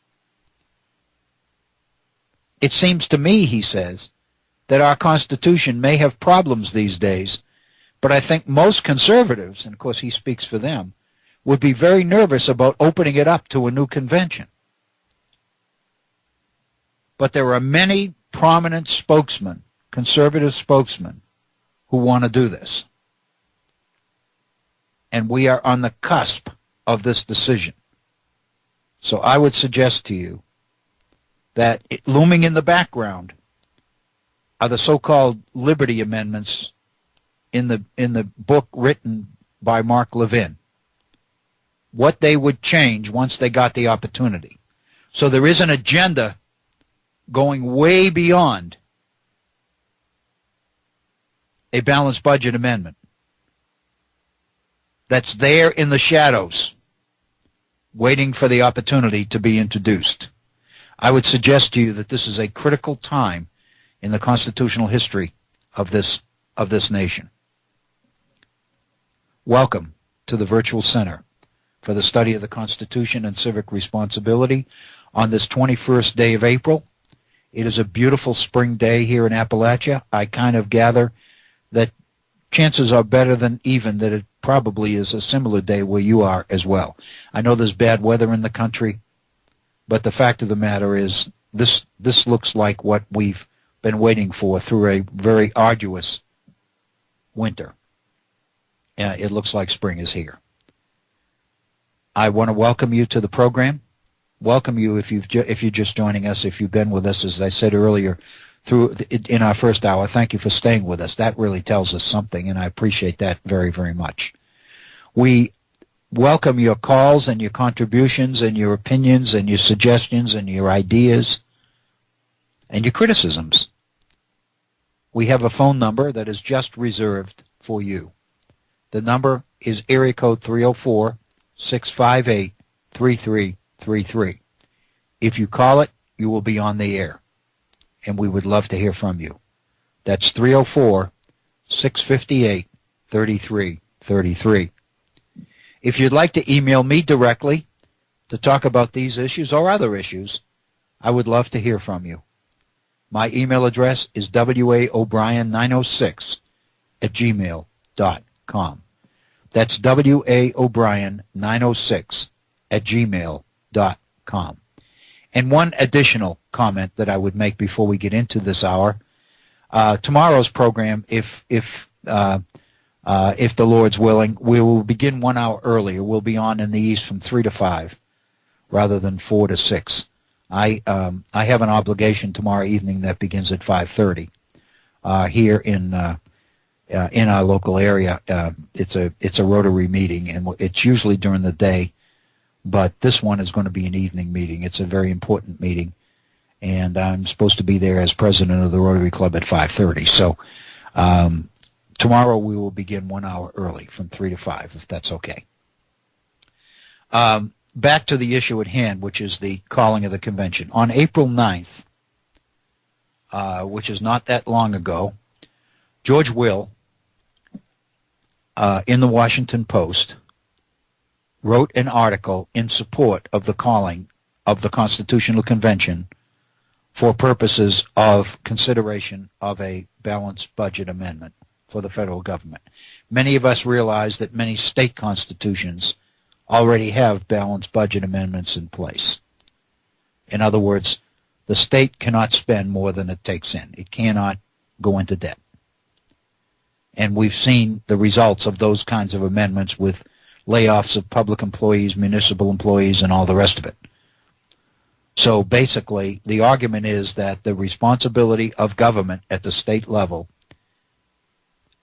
It seems to me, he says, that our Constitution may have problems these days, but I think most conservatives, and of course he speaks for them, would be very nervous about opening it up to a new convention. But there are many prominent spokesmen, conservative spokesmen, who want to do this. And we are on the cusp of this decision. So I would suggest to you that looming in the background are the so-called Liberty Amendments in the book written by Mark Levin. What they would change once they got the opportunity. So there is an agenda going way beyond a balanced budget amendment that's there in the shadows, waiting for the opportunity to be introduced. I would suggest to you that this is a critical time in the constitutional history of this nation. Welcome to the Virtual Center for the Study of the Constitution and Civic Responsibility on this 21st day of April. It is a beautiful spring day here in Appalachia. I kind of gather that chances are better than even that it probably is a similar day where you are as well. I know there's bad weather in the country, but the fact of the matter is this looks like what we've been waiting for through a very arduous winter. It looks like spring is here. I want to welcome you to the program. Welcome you if you're just joining us. If you've been with us, as I said earlier, in our first hour, thank you for staying with us. That really tells us something, and I appreciate that very, very much. We welcome your calls and your contributions and your opinions and your suggestions and your ideas and your criticisms. We have a phone number that is just reserved for you. The number is area code 304-658-3333. If you call it, you will be on the air, and we would love to hear from you. That's 304-658-3333. If you'd like to email me directly to talk about these issues or other issues, I would love to hear from you. My email address is waobrien906@gmail.com. That's waobrien906@gmail.com. And one additional comment that I would make before we get into this hour: tomorrow's program, if the Lord's willing, we will begin 1 hour earlier. We'll be on in the East from 3 to 5, rather than 4 to 6. I have an obligation tomorrow evening that begins at 5:30 here in our local area. It's a Rotary meeting, and it's usually during the day, but this one is going to be an evening meeting. It's a very important meeting, and I'm supposed to be there as president of the Rotary Club at 5:30. So tomorrow we will begin 1 hour early from 3 to 5, if that's okay. back to the issue at hand, which is the calling of the convention. On April 9th, which is not that long ago, George Will, in the Washington Post, wrote an article in support of the calling of the Constitutional Convention for purposes of consideration of a balanced budget amendment for the federal government. Many of us realize that many state constitutions already have balanced budget amendments in place. In other words, the state cannot spend more than it takes in. It cannot go into debt. And we've seen the results of those kinds of amendments with layoffs of public employees, municipal employees, and all the rest of it. So basically, the argument is that the responsibility of government at the state level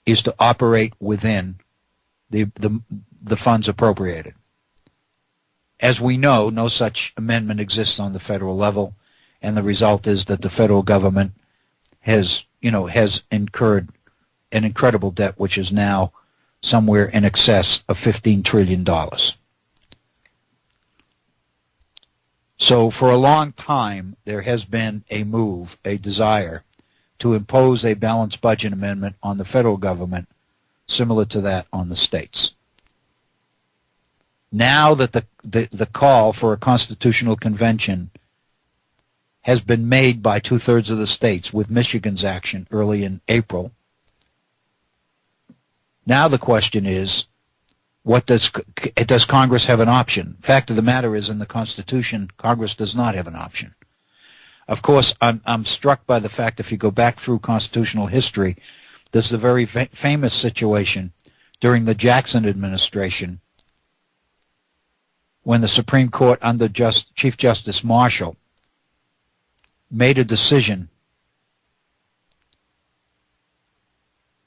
is to operate within the funds appropriated. As we know, no such amendment exists on the federal level, and the result is that the federal government has incurred an incredible debt, which is now somewhere in excess of $15 trillion. So for a long time, there has been a move, a desire, to impose a balanced budget amendment on the federal government, similar to that on the states. Now that the call for a constitutional convention has been made by 2/3 of the states, with Michigan's action early in April, now the question is, does Congress have an option? Fact of the matter is, in the Constitution, Congress does not have an option. Of course, I'm struck by the fact, if you go back through constitutional history, there's the very famous situation during the Jackson administration when the Supreme Court under Chief Justice Marshall made a decision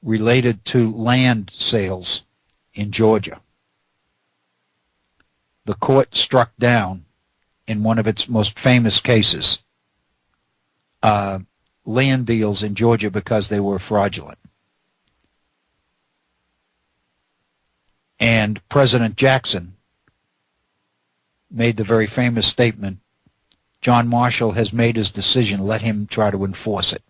related to land sales in Georgia. The court struck down, in one of its most famous cases, land deals in Georgia because they were fraudulent. And President Jackson made the very famous statement, John Marshall has made his decision, let him try to enforce it.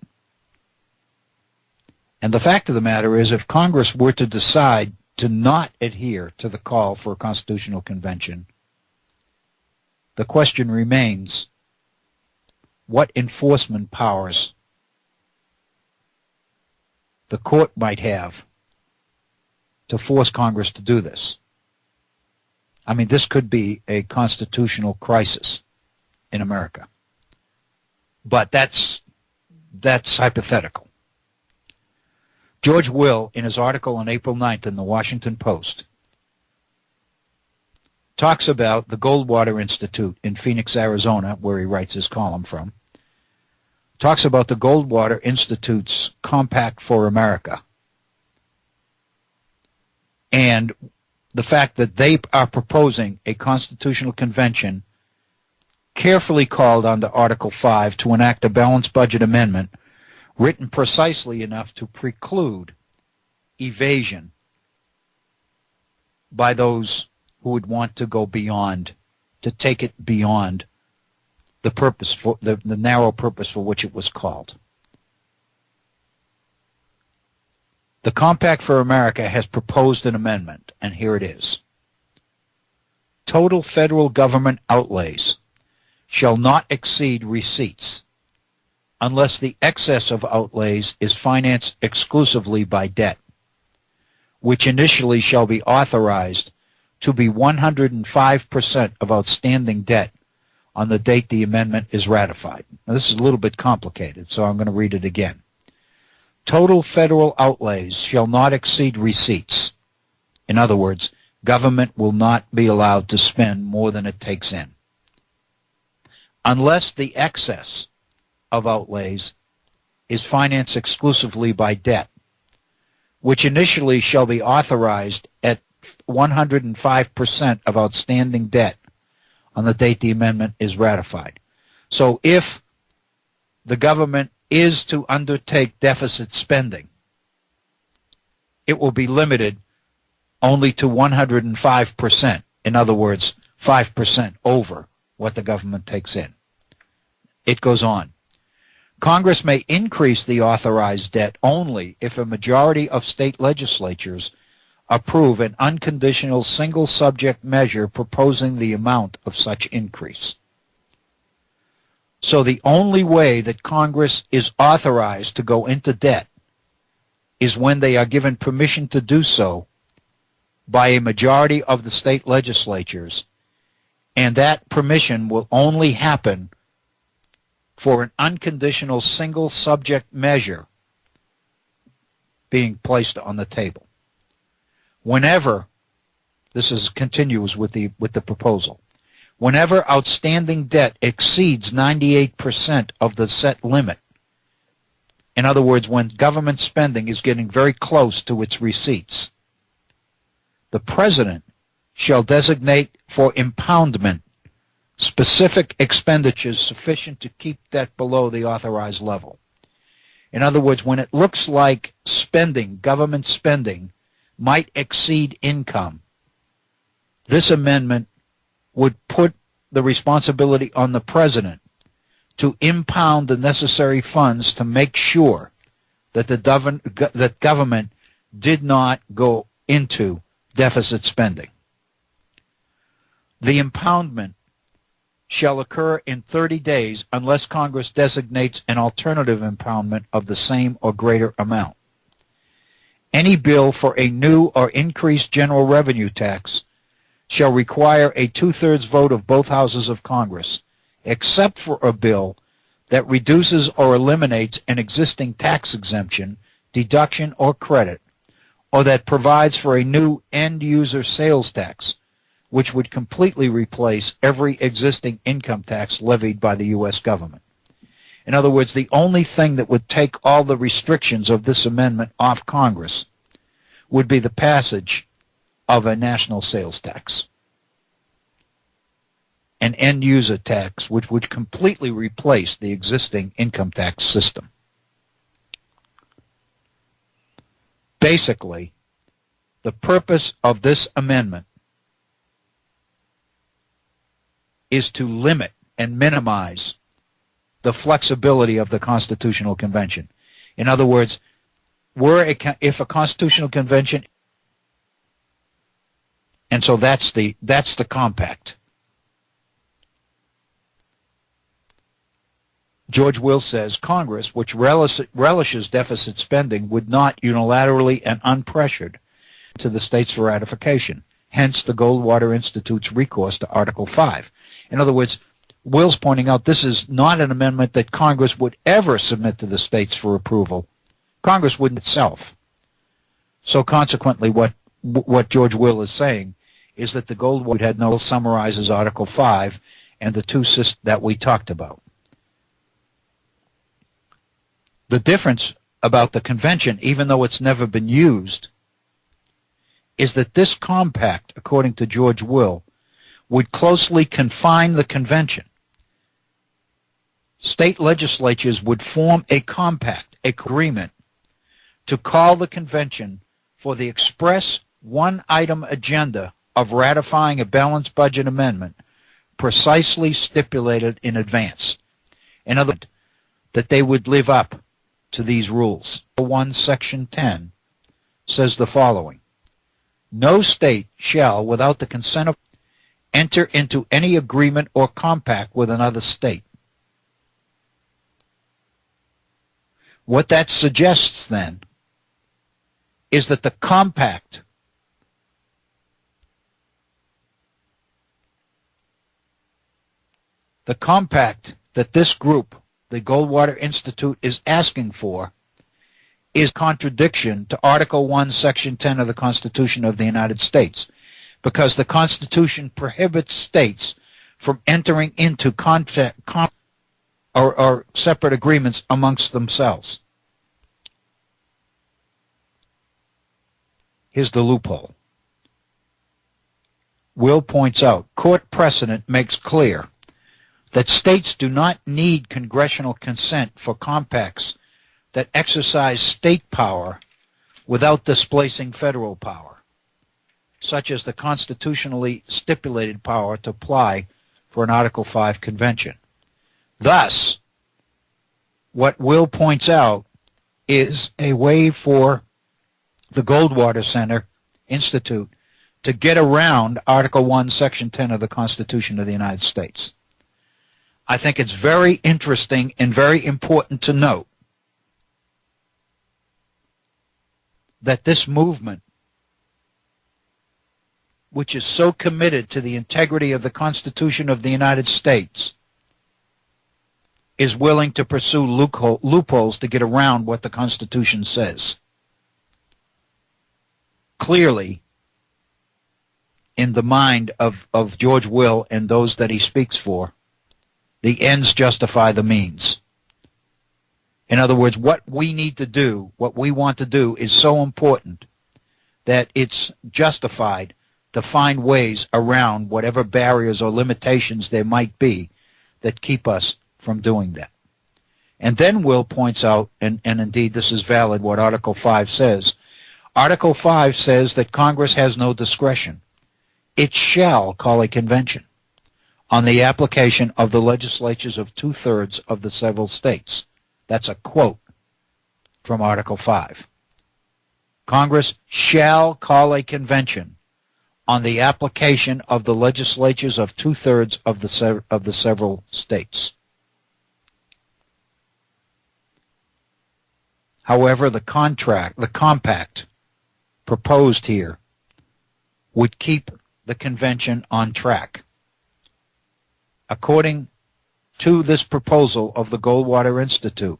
And the fact of the matter is, if Congress were to decide to not adhere to the call for a constitutional convention, the question remains, what enforcement powers the court might have to force Congress to do this. I mean, this could be a constitutional crisis in America. But that's hypothetical. George Will, in his article on April 9th in the Washington Post, talks about the Goldwater Institute in Phoenix, Arizona, where he writes his column from, talks about the Goldwater Institute's Compact for America and the fact that they are proposing a constitutional convention carefully called under Article 5 to enact a balanced budget amendment written precisely enough to preclude evasion by those who would want to go beyond, to take it beyond the purpose for the narrow purpose for which it was called. The Compact for America has proposed an amendment, and here it is. Total federal government outlays shall not exceed receipts unless the excess of outlays is financed exclusively by debt, which initially shall be authorized to be 105% of outstanding debt on the date the amendment is ratified. Now, this is a little bit complicated, so I'm going to read it again. Total federal outlays shall not exceed receipts. In other words, government will not be allowed to spend more than it takes in, unless the excess of outlays is financed exclusively by debt, which initially shall be authorized at 105% of outstanding debt on the date the amendment is ratified. So if the government is to undertake deficit spending, it will be limited only to 105%. In other words, 5% over what the government takes in. It goes on. Congress may increase the authorized debt only if a majority of state legislatures approve an unconditional single subject measure proposing the amount of such increase. So the only way that Congress is authorized to go into debt is when they are given permission to do so by a majority of the state legislatures, and that permission will only happen for an unconditional single subject measure being placed on the table. Whenever, this is continues with the proposal, whenever outstanding debt exceeds 98% of the set limit, in other words, when government spending is getting very close to its receipts, the President shall designate for impoundment specific expenditures sufficient to keep debt below the authorized level. In other words, when it looks like spending, government spending, might exceed income, this amendment would put the responsibility on the President to impound the necessary funds to make sure that that government did not go into deficit spending. The impoundment shall occur in 30 days unless Congress designates an alternative impoundment of the same or greater amount. Any bill for a new or increased general revenue tax shall require a 2/3 vote of both houses of Congress, except for a bill that reduces or eliminates an existing tax exemption, deduction, or credit, or that provides for a new end-user sales tax, which would completely replace every existing income tax levied by the U.S. government. In other words, the only thing that would take all the restrictions of this amendment off Congress would be the passage of a national sales tax, an end-user tax which would completely replace the existing income tax system. Basically, the purpose of this amendment is to limit and minimize the flexibility of the Constitutional Convention. In other words, if a Constitutional Convention, and so that's the compact. George Will says Congress, which relishes deficit spending, would not unilaterally and unpressured to the states for ratification. Hence the Goldwater Institute's recourse to Article 5. In other words, Will's pointing out this is not an amendment that Congress would ever submit to the states for approval. Congress wouldn't itself. So consequently, what George Will is saying is that the Goldwater had no summarizes Article 5 and the two systems that we talked about. The difference about the convention, even though it's never been used, is that this compact, according to George Will, would closely confine the convention. State legislatures would form a compact, an agreement, to call the convention for the express one-item agenda of ratifying a balanced budget amendment precisely stipulated in advance. In other words, that they would live up to these rules. 1 Section 10 says the following: no state shall, without the consent of, enter into any agreement or compact with another state. What that suggests, then, is that the compact that this group, the Goldwater Institute, is asking for is contradiction to Article 1, Section 10 of the Constitution of the United States, because the Constitution prohibits states from entering into or separate agreements amongst themselves. Here's the loophole. Will points out, court precedent makes clear that states do not need congressional consent for compacts that exercise state power without displacing federal power. such as the constitutionally stipulated power to apply for an Article 5 convention. Thus, what Will points out is a way for the Goldwater Center Institute to get around Article 1, Section 10 of the Constitution of the United States. I think it's very interesting and very important to note that this movement, which is so committed to the integrity of the Constitution of the United States, is willing to pursue loopholes to get around what the Constitution says. Clearly, in the mind of George Will and those that he speaks for, the ends justify the means. In other words, what we need to do, what we want to do, is so important that it's justified to find ways around whatever barriers or limitations there might be that keep us from doing that. And then Will points out, and indeed this is valid, what Article 5 says. Article 5 says that Congress has no discretion. It shall call a convention on the application of the legislatures of 2/3 of the several states. That's a quote from Article 5. Congress shall call a convention on the application of the legislatures of 2/3 of the several states. However, the compact proposed here would keep the convention on track. According to this proposal of the Goldwater Institute,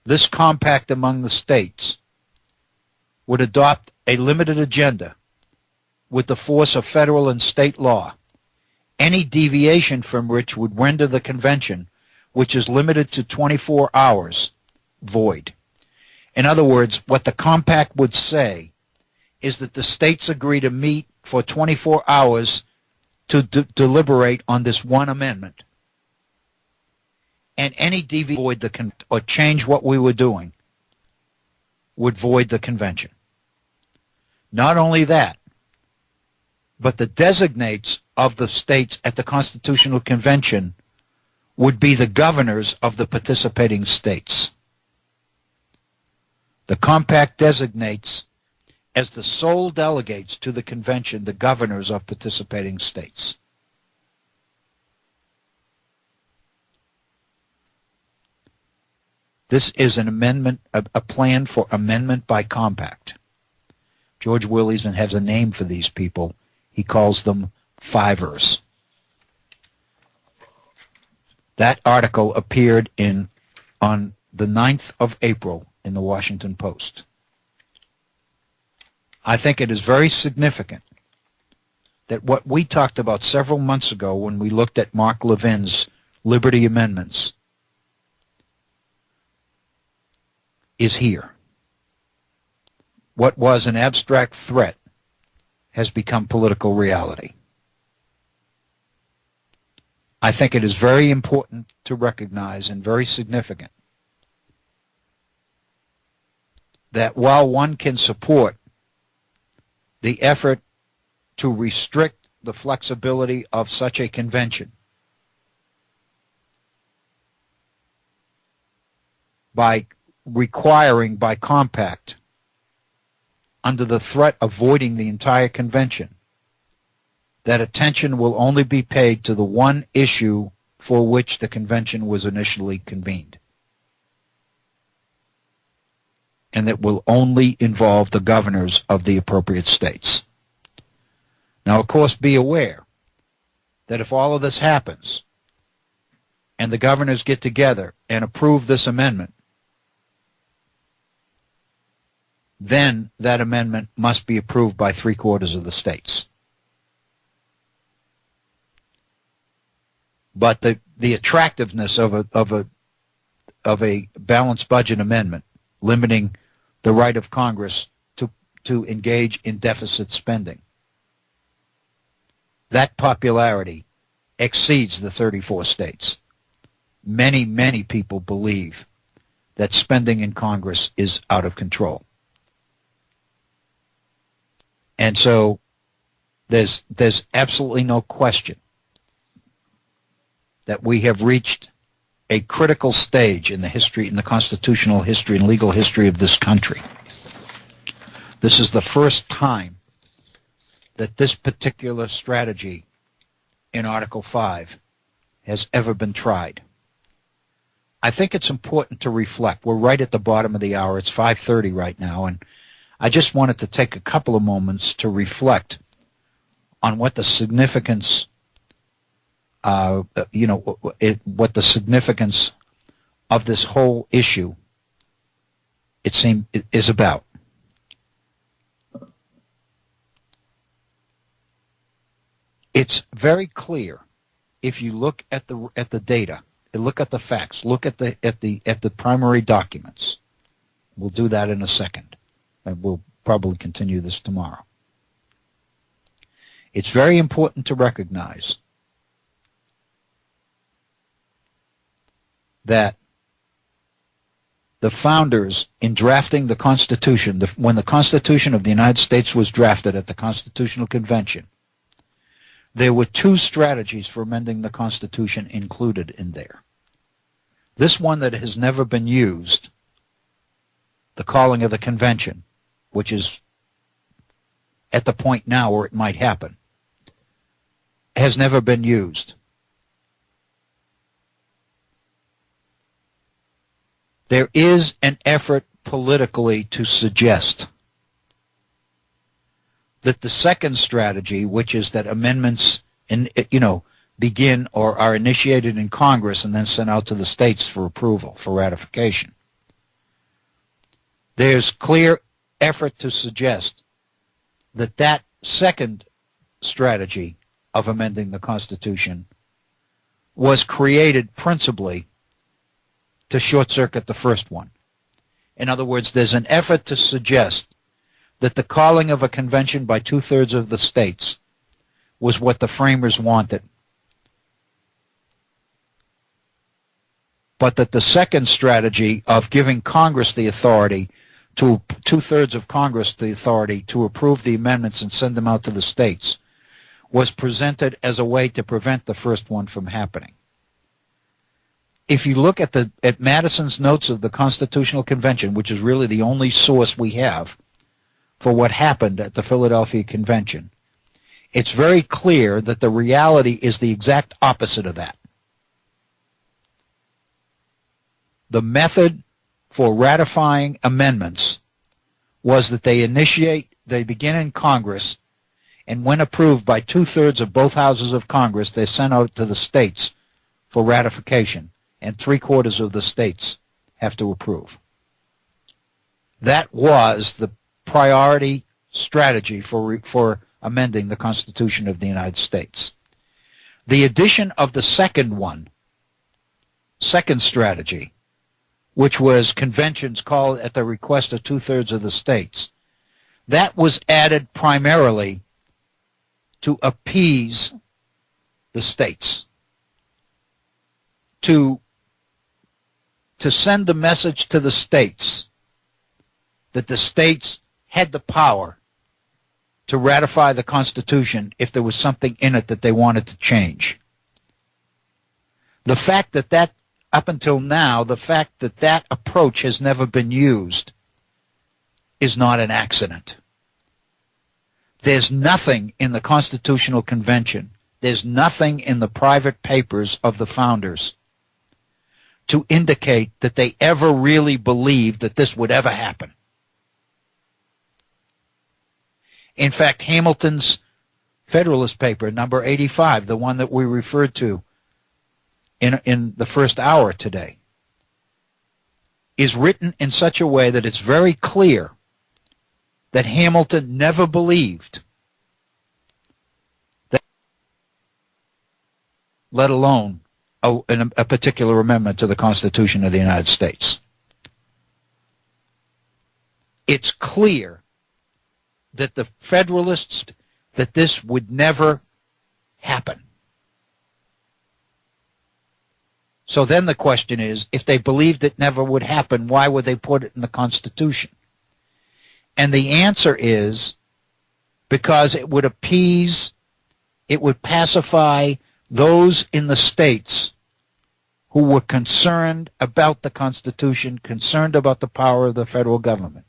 this compact among the states would adopt a limited agenda with the force of federal and state law, any deviation from which would render the convention, which is limited to 24 hours, void. In other words, what the compact would say is that the states agree to meet for 24 hours to deliberate on this one amendment. And any deviation or change what we were doing would void the convention. Not only that, but the designates of the states at the Constitutional Convention would be the governors of the participating states. The compact designates as the sole delegates to the convention the governors of participating states. This is an amendment, a plan for amendment by compact. George Will even has a name for these people. He calls them fivers. That article appeared on the 9th of April in the Washington Post. I think it is very significant that what we talked about several months ago when we looked at Mark Levin's Liberty Amendments is here. What was an abstract threat has become political reality. I think it is very important to recognize and very significant that while one can support the effort to restrict the flexibility of such a convention by requiring by compact, under the threat of voiding the entire convention, that attention will only be paid to the one issue for which the convention was initially convened, and that will only involve the governors of the appropriate states. Now, of course, be aware that if all of this happens and the governors get together and approve this amendment, then that amendment must be approved by 3/4 of the states. But the attractiveness of a balanced budget amendment limiting the right of Congress to engage in deficit spending, that popularity exceeds the 34 states. Many, many people believe that spending in Congress is out of control. And so There's absolutely no question that we have reached a critical stage in the history, in the constitutional history and legal history of this country. This is the first time that this particular strategy in Article 5 has ever been tried. I think it's important to reflect. We're right at the bottom of the hour. It's 5:30 right now, and I just wanted to take a couple of moments to reflect on what the significance, what the significance of this whole issue, it seems, is about. It's very clear if you look at the data, look at the facts, look at the primary documents. We'll do that in a second, and we'll probably continue this tomorrow. It's very important to recognize that the founders, in drafting the Constitution, when the Constitution of the United States was drafted at the Constitutional Convention, there were two strategies for amending the Constitution included in there. This one that has never been used, the calling of the convention, which is at the point now where it might happen, has never been used. There is an effort politically to suggest that the second strategy, which is that amendments begin or are initiated in Congress and then sent out to the states for approval, for ratification. There's clear effort to suggest that that second strategy of amending the Constitution was created principally to short-circuit the first one. In other words, there's an effort to suggest that the calling of a convention by two-thirds of the states was what the framers wanted, but that the second strategy of giving Congress the authority, to two-thirds of Congress the authority to approve the amendments and send them out to the states, was presented as a way to prevent the first one from happening. If you look at Madison's notes of the Constitutional Convention, which is really the only source we have for what happened at the Philadelphia Convention, it's very clear that the reality is the exact opposite of that. The method for ratifying amendments was that they begin in Congress, and when approved by two-thirds of both houses of Congress, they're sent out to the states for ratification, and three-quarters of the states have to approve. That was the priority strategy for amending the Constitution of the United States. The addition of the second strategy, which was conventions called at the request of two-thirds of the states, that was added primarily to appease the states, to send the message to the states that the states had the power to ratify the Constitution if there was something in it that they wanted to change. The fact that up until now, the fact that that approach has never been used is not an accident. There's nothing in the Constitutional Convention, there's nothing in the private papers of the founders to indicate that they ever really believed that this would ever happen. In fact, Hamilton's Federalist paper, number 85, the one that we referred to in the first hour today, is written in such a way that it's very clear that Hamilton never believed that, let alone a particular amendment to the Constitution of the United States. It's clear that the Federalists, that this would never happen. So then the question is, if they believed it never would happen, why would they put it in the Constitution? And the answer is because it would appease, it would pacify those in the states who were concerned about the Constitution, concerned about the power of the federal government.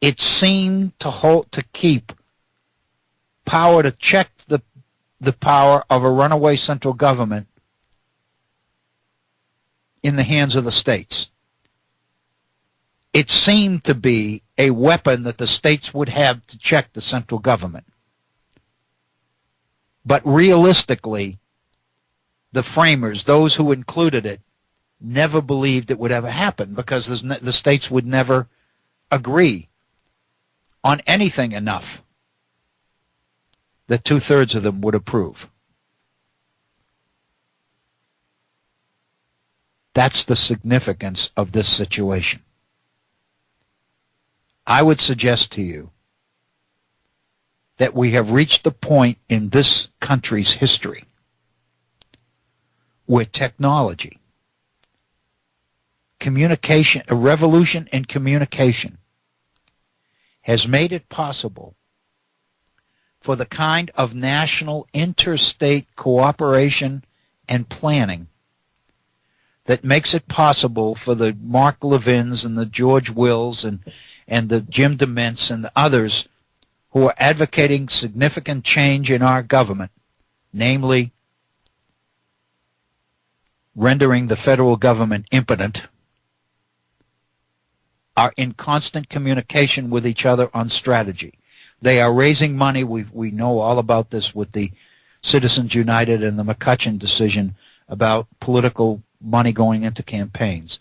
It seemed to keep power, to check the power of a runaway central government in the hands of the states. It seemed to be a weapon that the states would have to check the central government. But realistically, the framers, those who included it, never believed it would ever happen, because the states would never agree on anything enough that two-thirds of them would approve. That's the significance of this situation. I would suggest to you that we have reached the point in this country's history where technology, communication, a revolution in communication, has made it possible for the kind of national interstate cooperation and planning that makes it possible for the Mark Levins and the George Wills and the Jim DeMints and the others who are advocating significant change in our government, namely rendering the federal government impotent, are in constant communication with each other on strategy. They are raising money. We know all about this with the Citizens United and the McCutcheon decision about political money going into campaigns.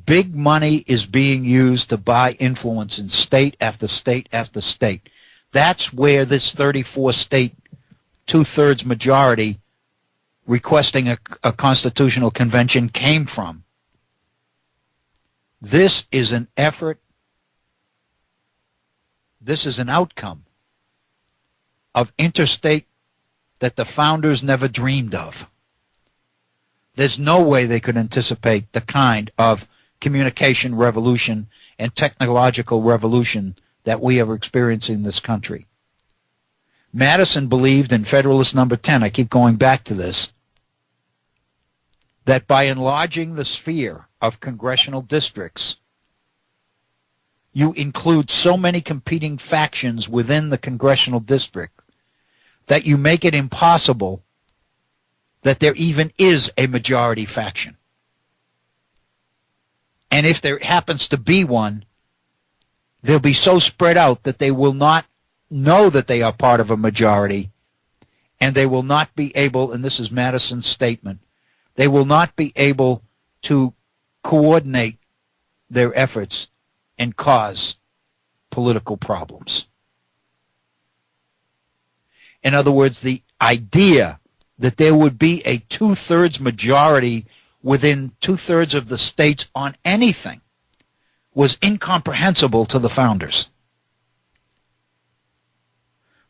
Big money is being used to buy influence in state after state after state. That's where this 34-state two-thirds majority requesting a constitutional convention came from. This is an effort, this is an outcome of interstate that the founders never dreamed of. There's no way they could anticipate the kind of communication revolution and technological revolution that we are experiencing in this country. Madison believed in Federalist number 10, I keep going back to this, that by enlarging the sphere of congressional districts, you include so many competing factions within the congressional district that you make it impossible that there even is a majority faction. And if there happens to be one, they'll be so spread out that they will not know that they are part of a majority, and they will not be able, and this is Madison's statement, they will not be able to coordinate their efforts and cause political problems. In other words, the idea that there would be a two-thirds majority within two-thirds of the states on anything was incomprehensible to the founders.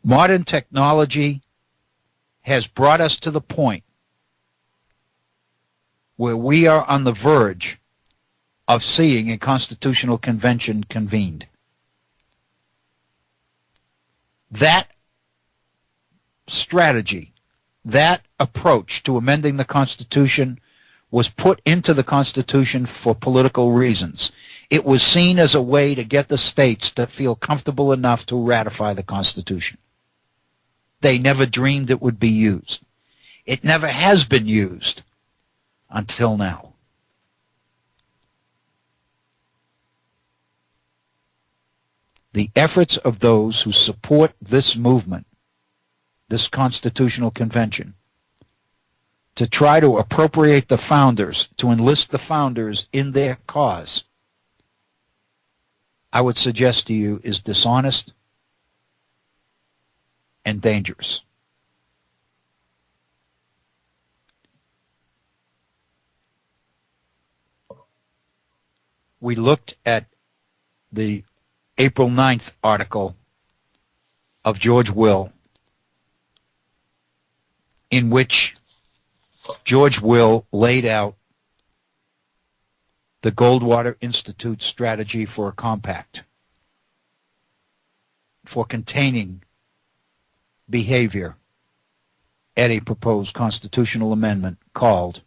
Modern technology has brought us to the point where we are on the verge of seeing a constitutional convention convened. That strategy, that approach to amending the Constitution was put into the Constitution for political reasons. It was seen as a way to get the states to feel comfortable enough to ratify the Constitution. They never dreamed it would be used. It never has been used until now. The efforts of those who support this movement, this constitutional convention, to try to appropriate the founders, to enlist the founders in their cause, I would suggest to you is dishonest and dangerous. We looked at the April 9th article of George Will, in which George Will laid out the Goldwater Institute strategy for a compact, for containing behavior at a proposed constitutional amendment called,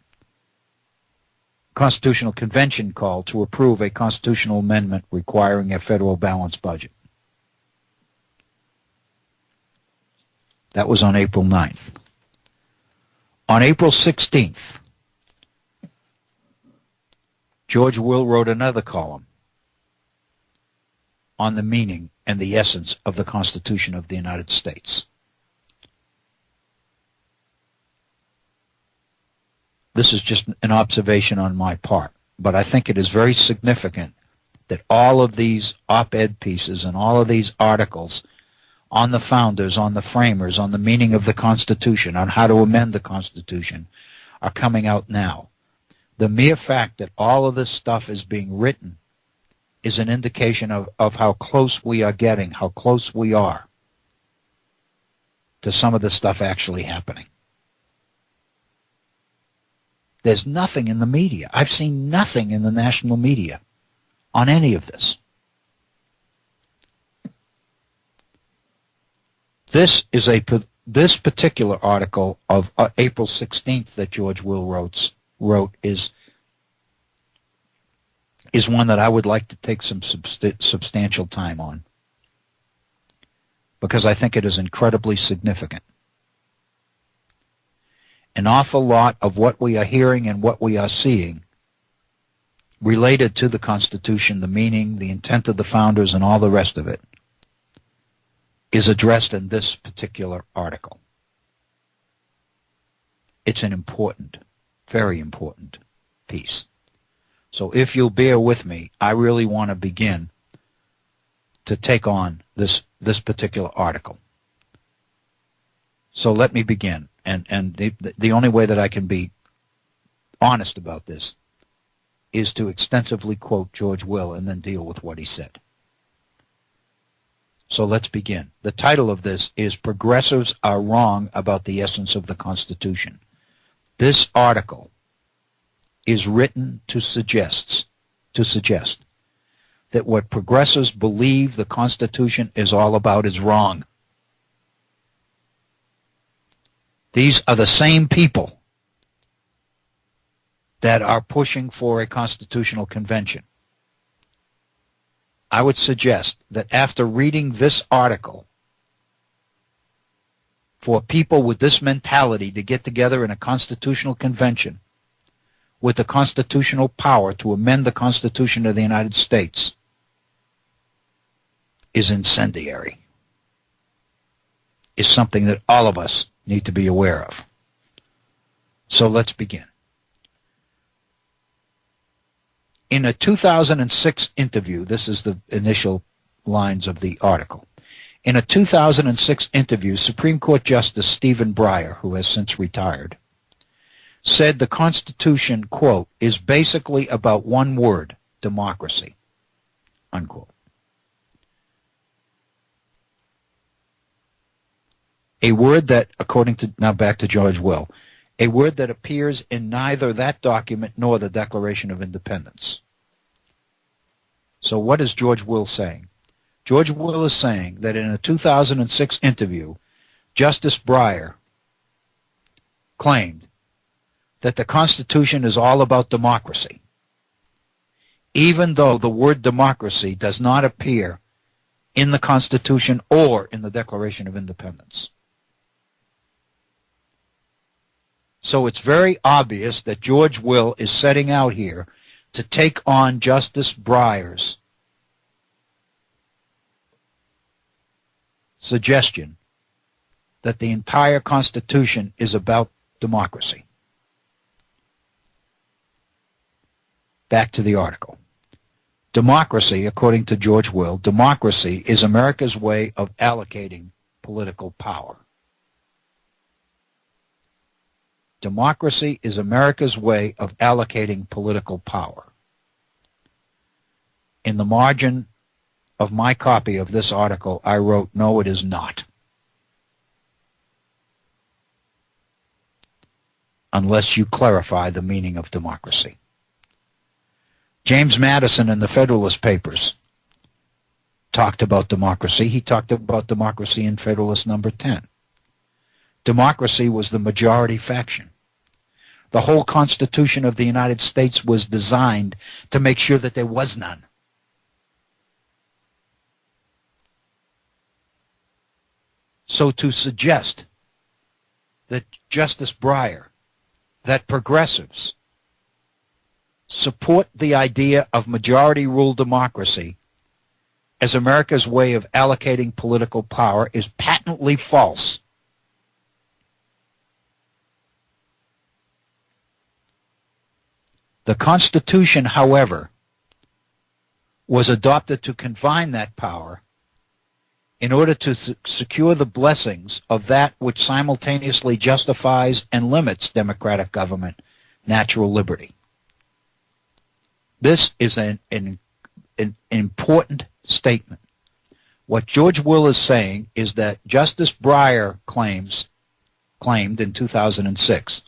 Constitutional Convention called to approve a constitutional amendment requiring a federal balanced budget. That was on April 9th. On April 16th, George Will wrote another column on the meaning and the essence of the Constitution of the United States. This is just an observation on my part, but I think it is very significant that all of these op-ed pieces and all of these articles on the founders, on the framers, on the meaning of the Constitution, on how to amend the Constitution are coming out now. The mere fact that all of this stuff is being written is an indication of how close we are getting, how close we are to some of the stuff actually happening. There's nothing in the media. I've seen nothing in the national media on any of this. This particular article of April 16th that George Will wrote is one that I would like to take some substantial time on, because I think it is incredibly significant. An awful lot of what we are hearing and what we are seeing related to the Constitution, the meaning, the intent of the founders, and all the rest of it is addressed in this particular article. It's an important, very important piece. So if you'll bear with me, I really want to begin to take on this particular article. So let me begin. And the only way that I can be honest about this is to extensively quote George Will and then deal with what he said. So let's begin. The title of this is Progressives Are Wrong About the Essence of the Constitution. This article is written to suggest that what progressives believe the Constitution is all about is wrong. These are the same people that are pushing for a constitutional convention. I would suggest that after reading this article, for people with this mentality to get together in a constitutional convention with the constitutional power to amend the Constitution of the United States is incendiary, is something that all of us need to be aware of. So let's begin. In a 2006 interview, this is the initial lines of the article. In a 2006 interview, Supreme Court Justice Stephen Breyer, who has since retired, said the Constitution, quote, is basically about one word, democracy, unquote. A word that, according to, now back to George Will, a word that appears in neither that document nor the Declaration of Independence. So what is George Will saying? George Will is saying that in a 2006 interview, Justice Breyer claimed that the Constitution is all about democracy, even though the word democracy does not appear in the Constitution or in the Declaration of Independence. So it's very obvious that George Will is setting out here to take on Justice Breyer's suggestion that the entire Constitution is about democracy. Back to the article. Democracy, according to George Will, democracy is America's way of allocating political power. Democracy is America's way of allocating political power. In the margin of my copy of this article, I wrote, no, it is not. Unless you clarify the meaning of democracy. James Madison in the Federalist Papers talked about democracy. He talked about democracy in Federalist number 10. democracy was the majority faction. The whole Constitution of the United States was designed to make sure that there was none. So to suggest that Justice Breyer, that progressives support the idea of majority rule democracy as America's way of allocating political power is patently false. The Constitution, however, was adopted to confine that power in order to secure the blessings of that which simultaneously justifies and limits democratic government, natural liberty. This is an important statement. What George Will is saying is that Justice Breyer claimed in 2006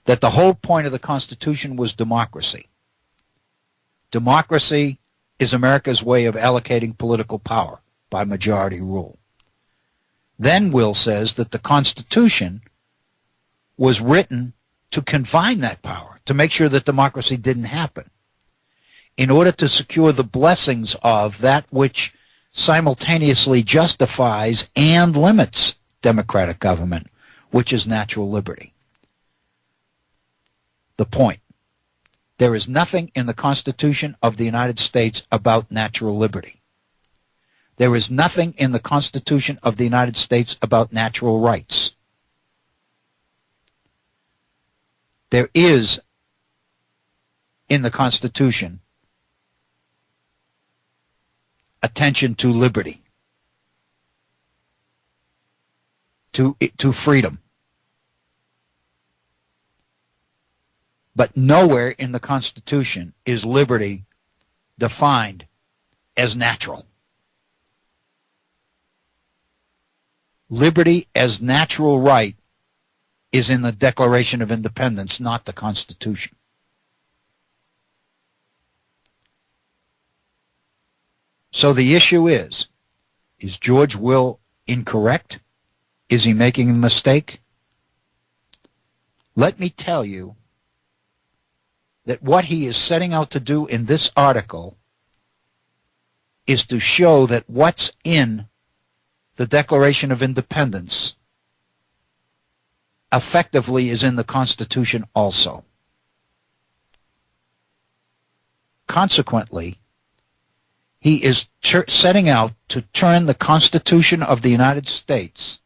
that the whole point of the Constitution was democracy. Democracy is America's way of allocating political power by majority rule. Then Will says that the Constitution was written to confine that power, to make sure that democracy didn't happen, in order to secure the blessings of that which simultaneously justifies and limits democratic government, which is natural liberty. The point: there is nothing in the Constitution of the United States about natural liberty. There is nothing in the Constitution of the United States about natural rights. There is in the Constitution attention to liberty, to freedom. But nowhere in the Constitution is liberty defined as natural. Liberty as natural right is in the Declaration of Independence, not the Constitution. So the issue is George Will incorrect? Is he making a mistake? Let me tell you that what he is setting out to do in this article is to show that what's in the Declaration of Independence effectively is in the Constitution also. Consequently, he is setting out to turn the Constitution of the United States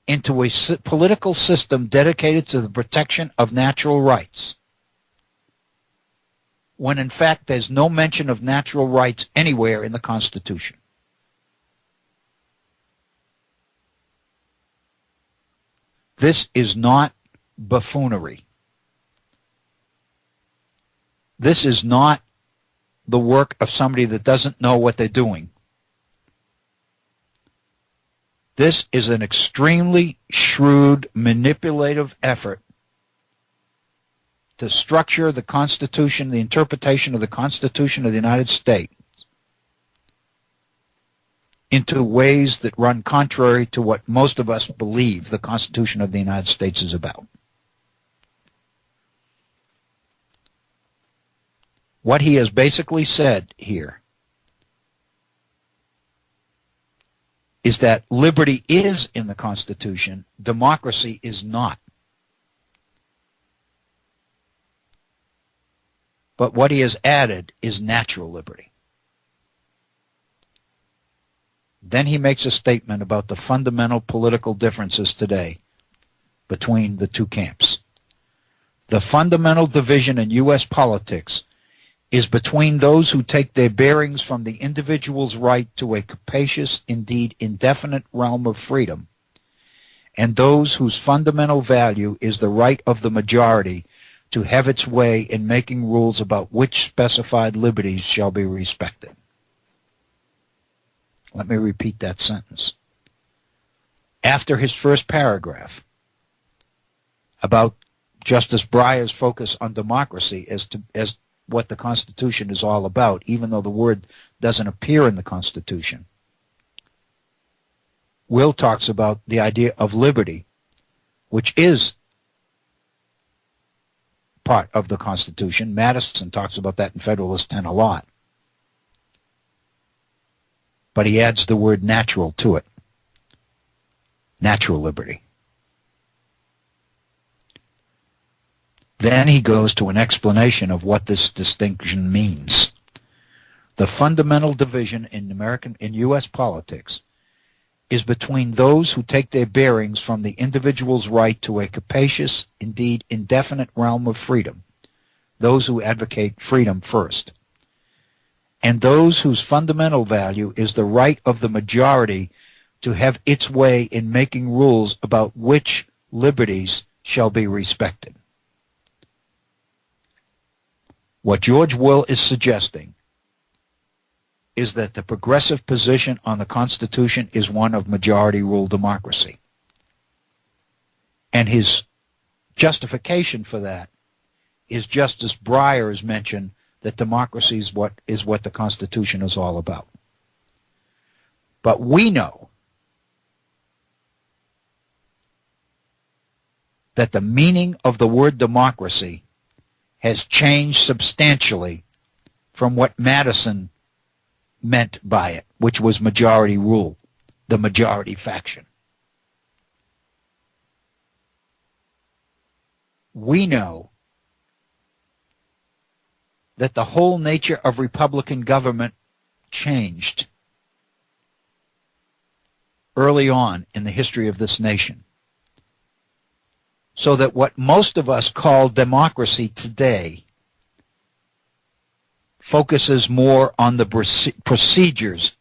into a political system dedicated to the protection of natural rights, when in fact there's no mention of natural rights anywhere in the Constitution. This is not buffoonery. This is not the work of somebody that doesn't know what they're doing. This is an extremely shrewd, manipulative effort to structure the Constitution, the interpretation of the Constitution of the United States, into ways that run contrary to what most of us believe the Constitution of the United States is about. What he has basically said here is that liberty is in the Constitution, democracy is not. But what he has added is natural liberty. Then he makes a statement about the fundamental political differences today between the two camps. The fundamental division in U.S. politics is between those who take their bearings from the individual's right to a capacious, indeed indefinite realm of freedom, and those whose fundamental value is the right of the majority to have its way in making rules about which specified liberties shall be respected. Let me repeat that sentence. After his first paragraph about Justice Breyer's focus on democracy as what the Constitution is all about, even though the word doesn't appear in the Constitution, Will talks about the idea of liberty, which is part of the Constitution. Madison talks about that in Federalist 10 a lot. But he adds the word natural to it. Natural liberty. Then he goes to an explanation of what this distinction means. The fundamental division in U.S. politics is between those who take their bearings from the individual's right to a capacious, indeed indefinite realm of freedom, those who advocate freedom first, and those whose fundamental value is the right of the majority to have its way in making rules about which liberties shall be respected. What George Will is suggesting is that the progressive position on the Constitution is one of majority rule democracy. And his justification for that is Justice Breyer's mention that democracy is what the Constitution is all about. But we know that the meaning of the word democracy has changed substantially from what Madison meant by it, which was majority rule, the majority faction. We know that the whole nature of Republican government changed early on in the history of this nation, so that what most of us call democracy today focuses more on the procedures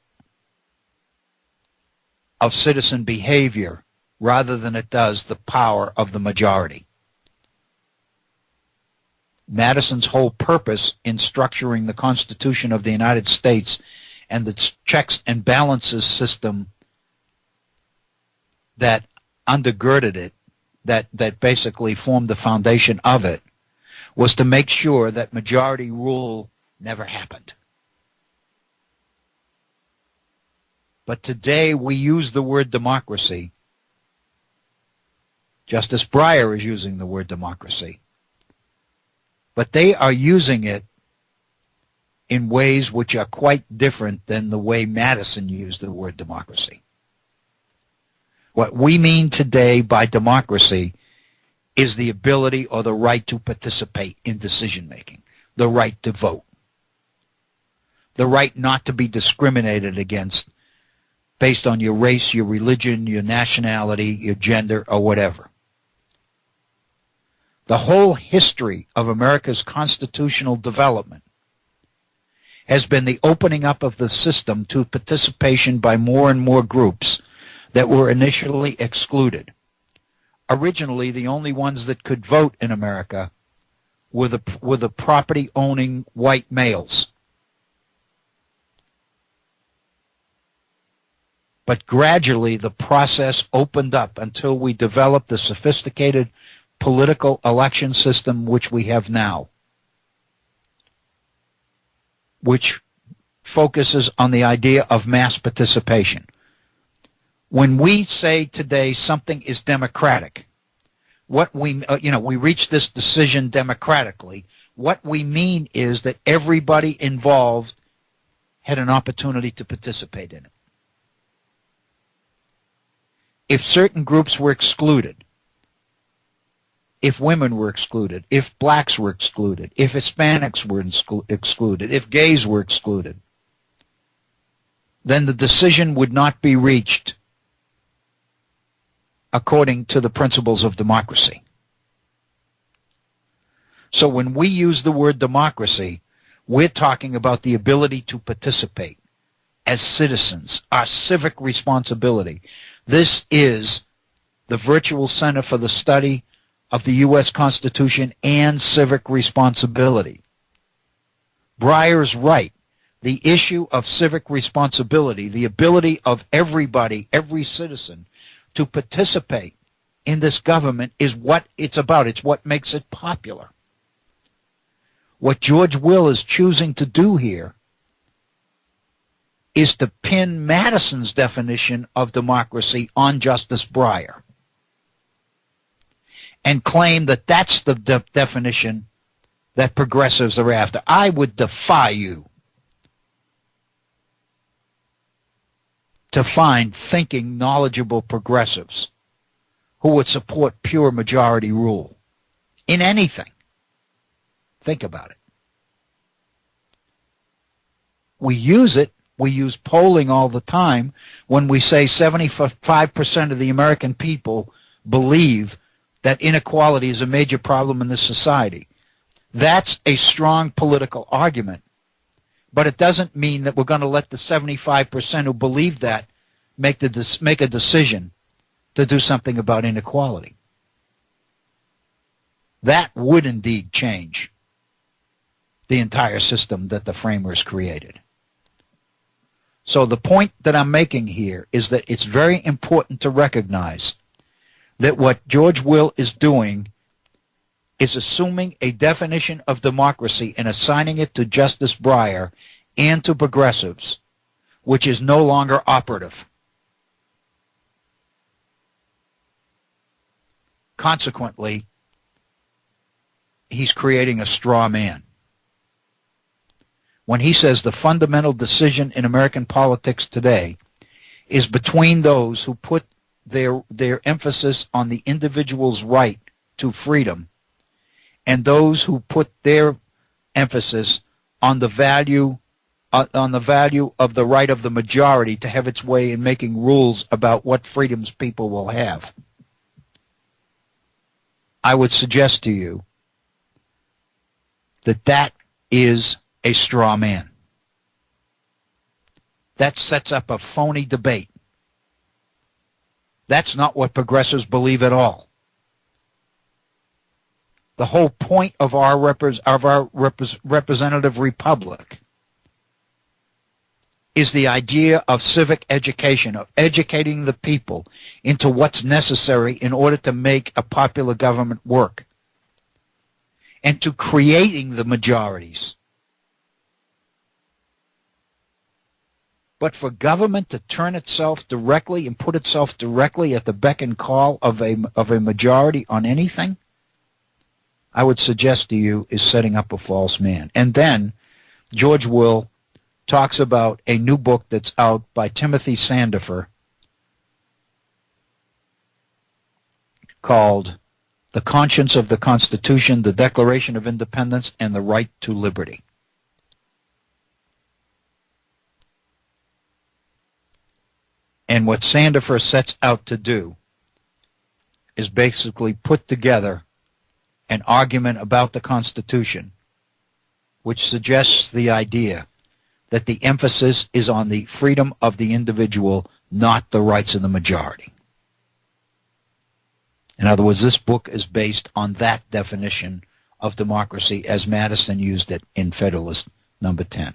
of citizen behavior rather than it does the power of the majority. Madison's whole purpose in structuring the Constitution of the United States and the checks and balances system that undergirded it, that basically formed the foundation of it, was to make sure that majority rule never happened. But today we use the word democracy. Justice Breyer is using the word democracy. But they are using it in ways which are quite different than the way Madison used the word democracy. What we mean today by democracy is the ability or the right to participate in decision-making, the right to vote, the right not to be discriminated against based on your race, your religion, your nationality, your gender, or whatever. The whole history of America's constitutional development has been the opening up of the system to participation by more and more groups that were initially excluded. Originally, the only ones that could vote in America were the property-owning white males. But gradually, the process opened up until we developed the sophisticated political election system which we have now, which focuses on the idea of mass participation. When we say today something is democratic, what we reach this decision democratically, what we mean is that everybody involved had an opportunity to participate in it. If certain groups were excluded, if women were excluded, if blacks were excluded, if Hispanics were excluded, if gays were excluded, then the decision would not be reached according to the principles of democracy. So when we use the word democracy, we're talking about the ability to participate as citizens, our civic responsibility. This is the Virtual Center for the Study of the U.S. Constitution and Civic Responsibility. Breyer's right. The issue of civic responsibility, the ability of everybody, every citizen, to participate in this government is what it's about. It's what makes it popular. What George Will is choosing to do here is to pin Madison's definition of democracy on Justice Breyer and claim that that's the definition that progressives are after. I would defy you to find thinking, knowledgeable progressives who would support pure majority rule in anything. Think about it. We use it. We use polling all the time when we say 75% of the American people believe that inequality is a major problem in this society. That's a strong political argument, but it doesn't mean that we're going to let the 75% who believe that make a decision to do something about inequality. That would indeed change the entire system that the framers created. So the point that I'm making here is that it's very important to recognize that what George Will is doing is assuming a definition of democracy and assigning it to Justice Breyer and to progressives, which is no longer operative. Consequently, he's creating a straw man. When he says the fundamental decision in American politics today is between those who put their emphasis on the individual's right to freedom and those who put their emphasis on the value of the right of the majority to have its way in making rules about what freedoms people will have. I would suggest to you that that is a straw man. That sets up a phony debate. That's not what progressives believe at all. The whole point of our representative republic is the idea of civic education, of educating the people into what's necessary in order to make a popular government work, and to creating the majorities. But for government to turn itself directly and put itself directly at the beck and call of a majority on anything, I would suggest to you is setting up a false man. And then George Will talks about a new book that's out by Timothy Sandifer called The Conscience of the Constitution, the Declaration of Independence, and the Right to Liberty. And what Sandifer sets out to do is basically put together an argument about the Constitution which suggests the idea that the emphasis is on the freedom of the individual, not the rights of the majority. In other words, this book is based on that definition of democracy as Madison used it in Federalist number 10.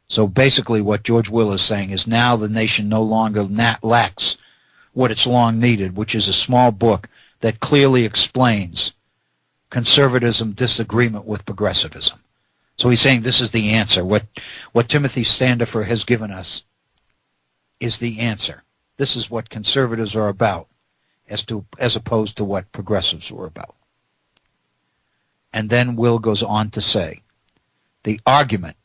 So basically what George Will is saying is now the nation no longer lacks what it's long needed, which is a small book that clearly explains conservatism disagreement with progressivism. So he's saying this is the answer. What Timothy Sandifer has given us is the answer. This is what conservatives are about as opposed to what progressives were about. And then Will goes on to say the argument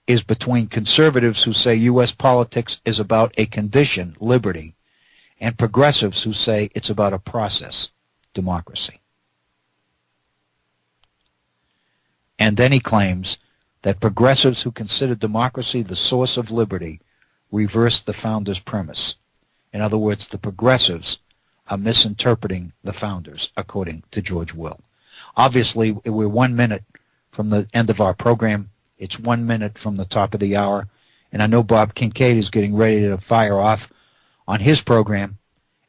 is between conservatives who say U.S. politics is about a condition, liberty, and progressives who say it's about a process, democracy. And then he claims that progressives who consider democracy the source of liberty reverse the founders' premise. In other words, the progressives are misinterpreting the founders, according to George Will. Obviously, we're 1 minute from the end of our program. It's 1 minute from the top of the hour. And I know Bob Kincaid is getting ready to fire off on his program.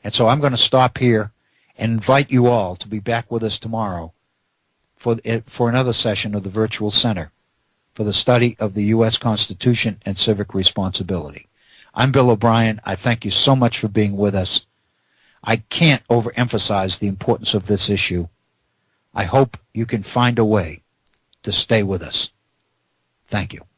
And so I'm going to stop here and invite you all to be back with us tomorrow for another session of the Virtual Center for the study of the U.S. Constitution and civic responsibility. I'm Bill O'Brien. I thank you so much for being with us. I can't overemphasize the importance of this issue. I hope you can find a way to stay with us. Thank you.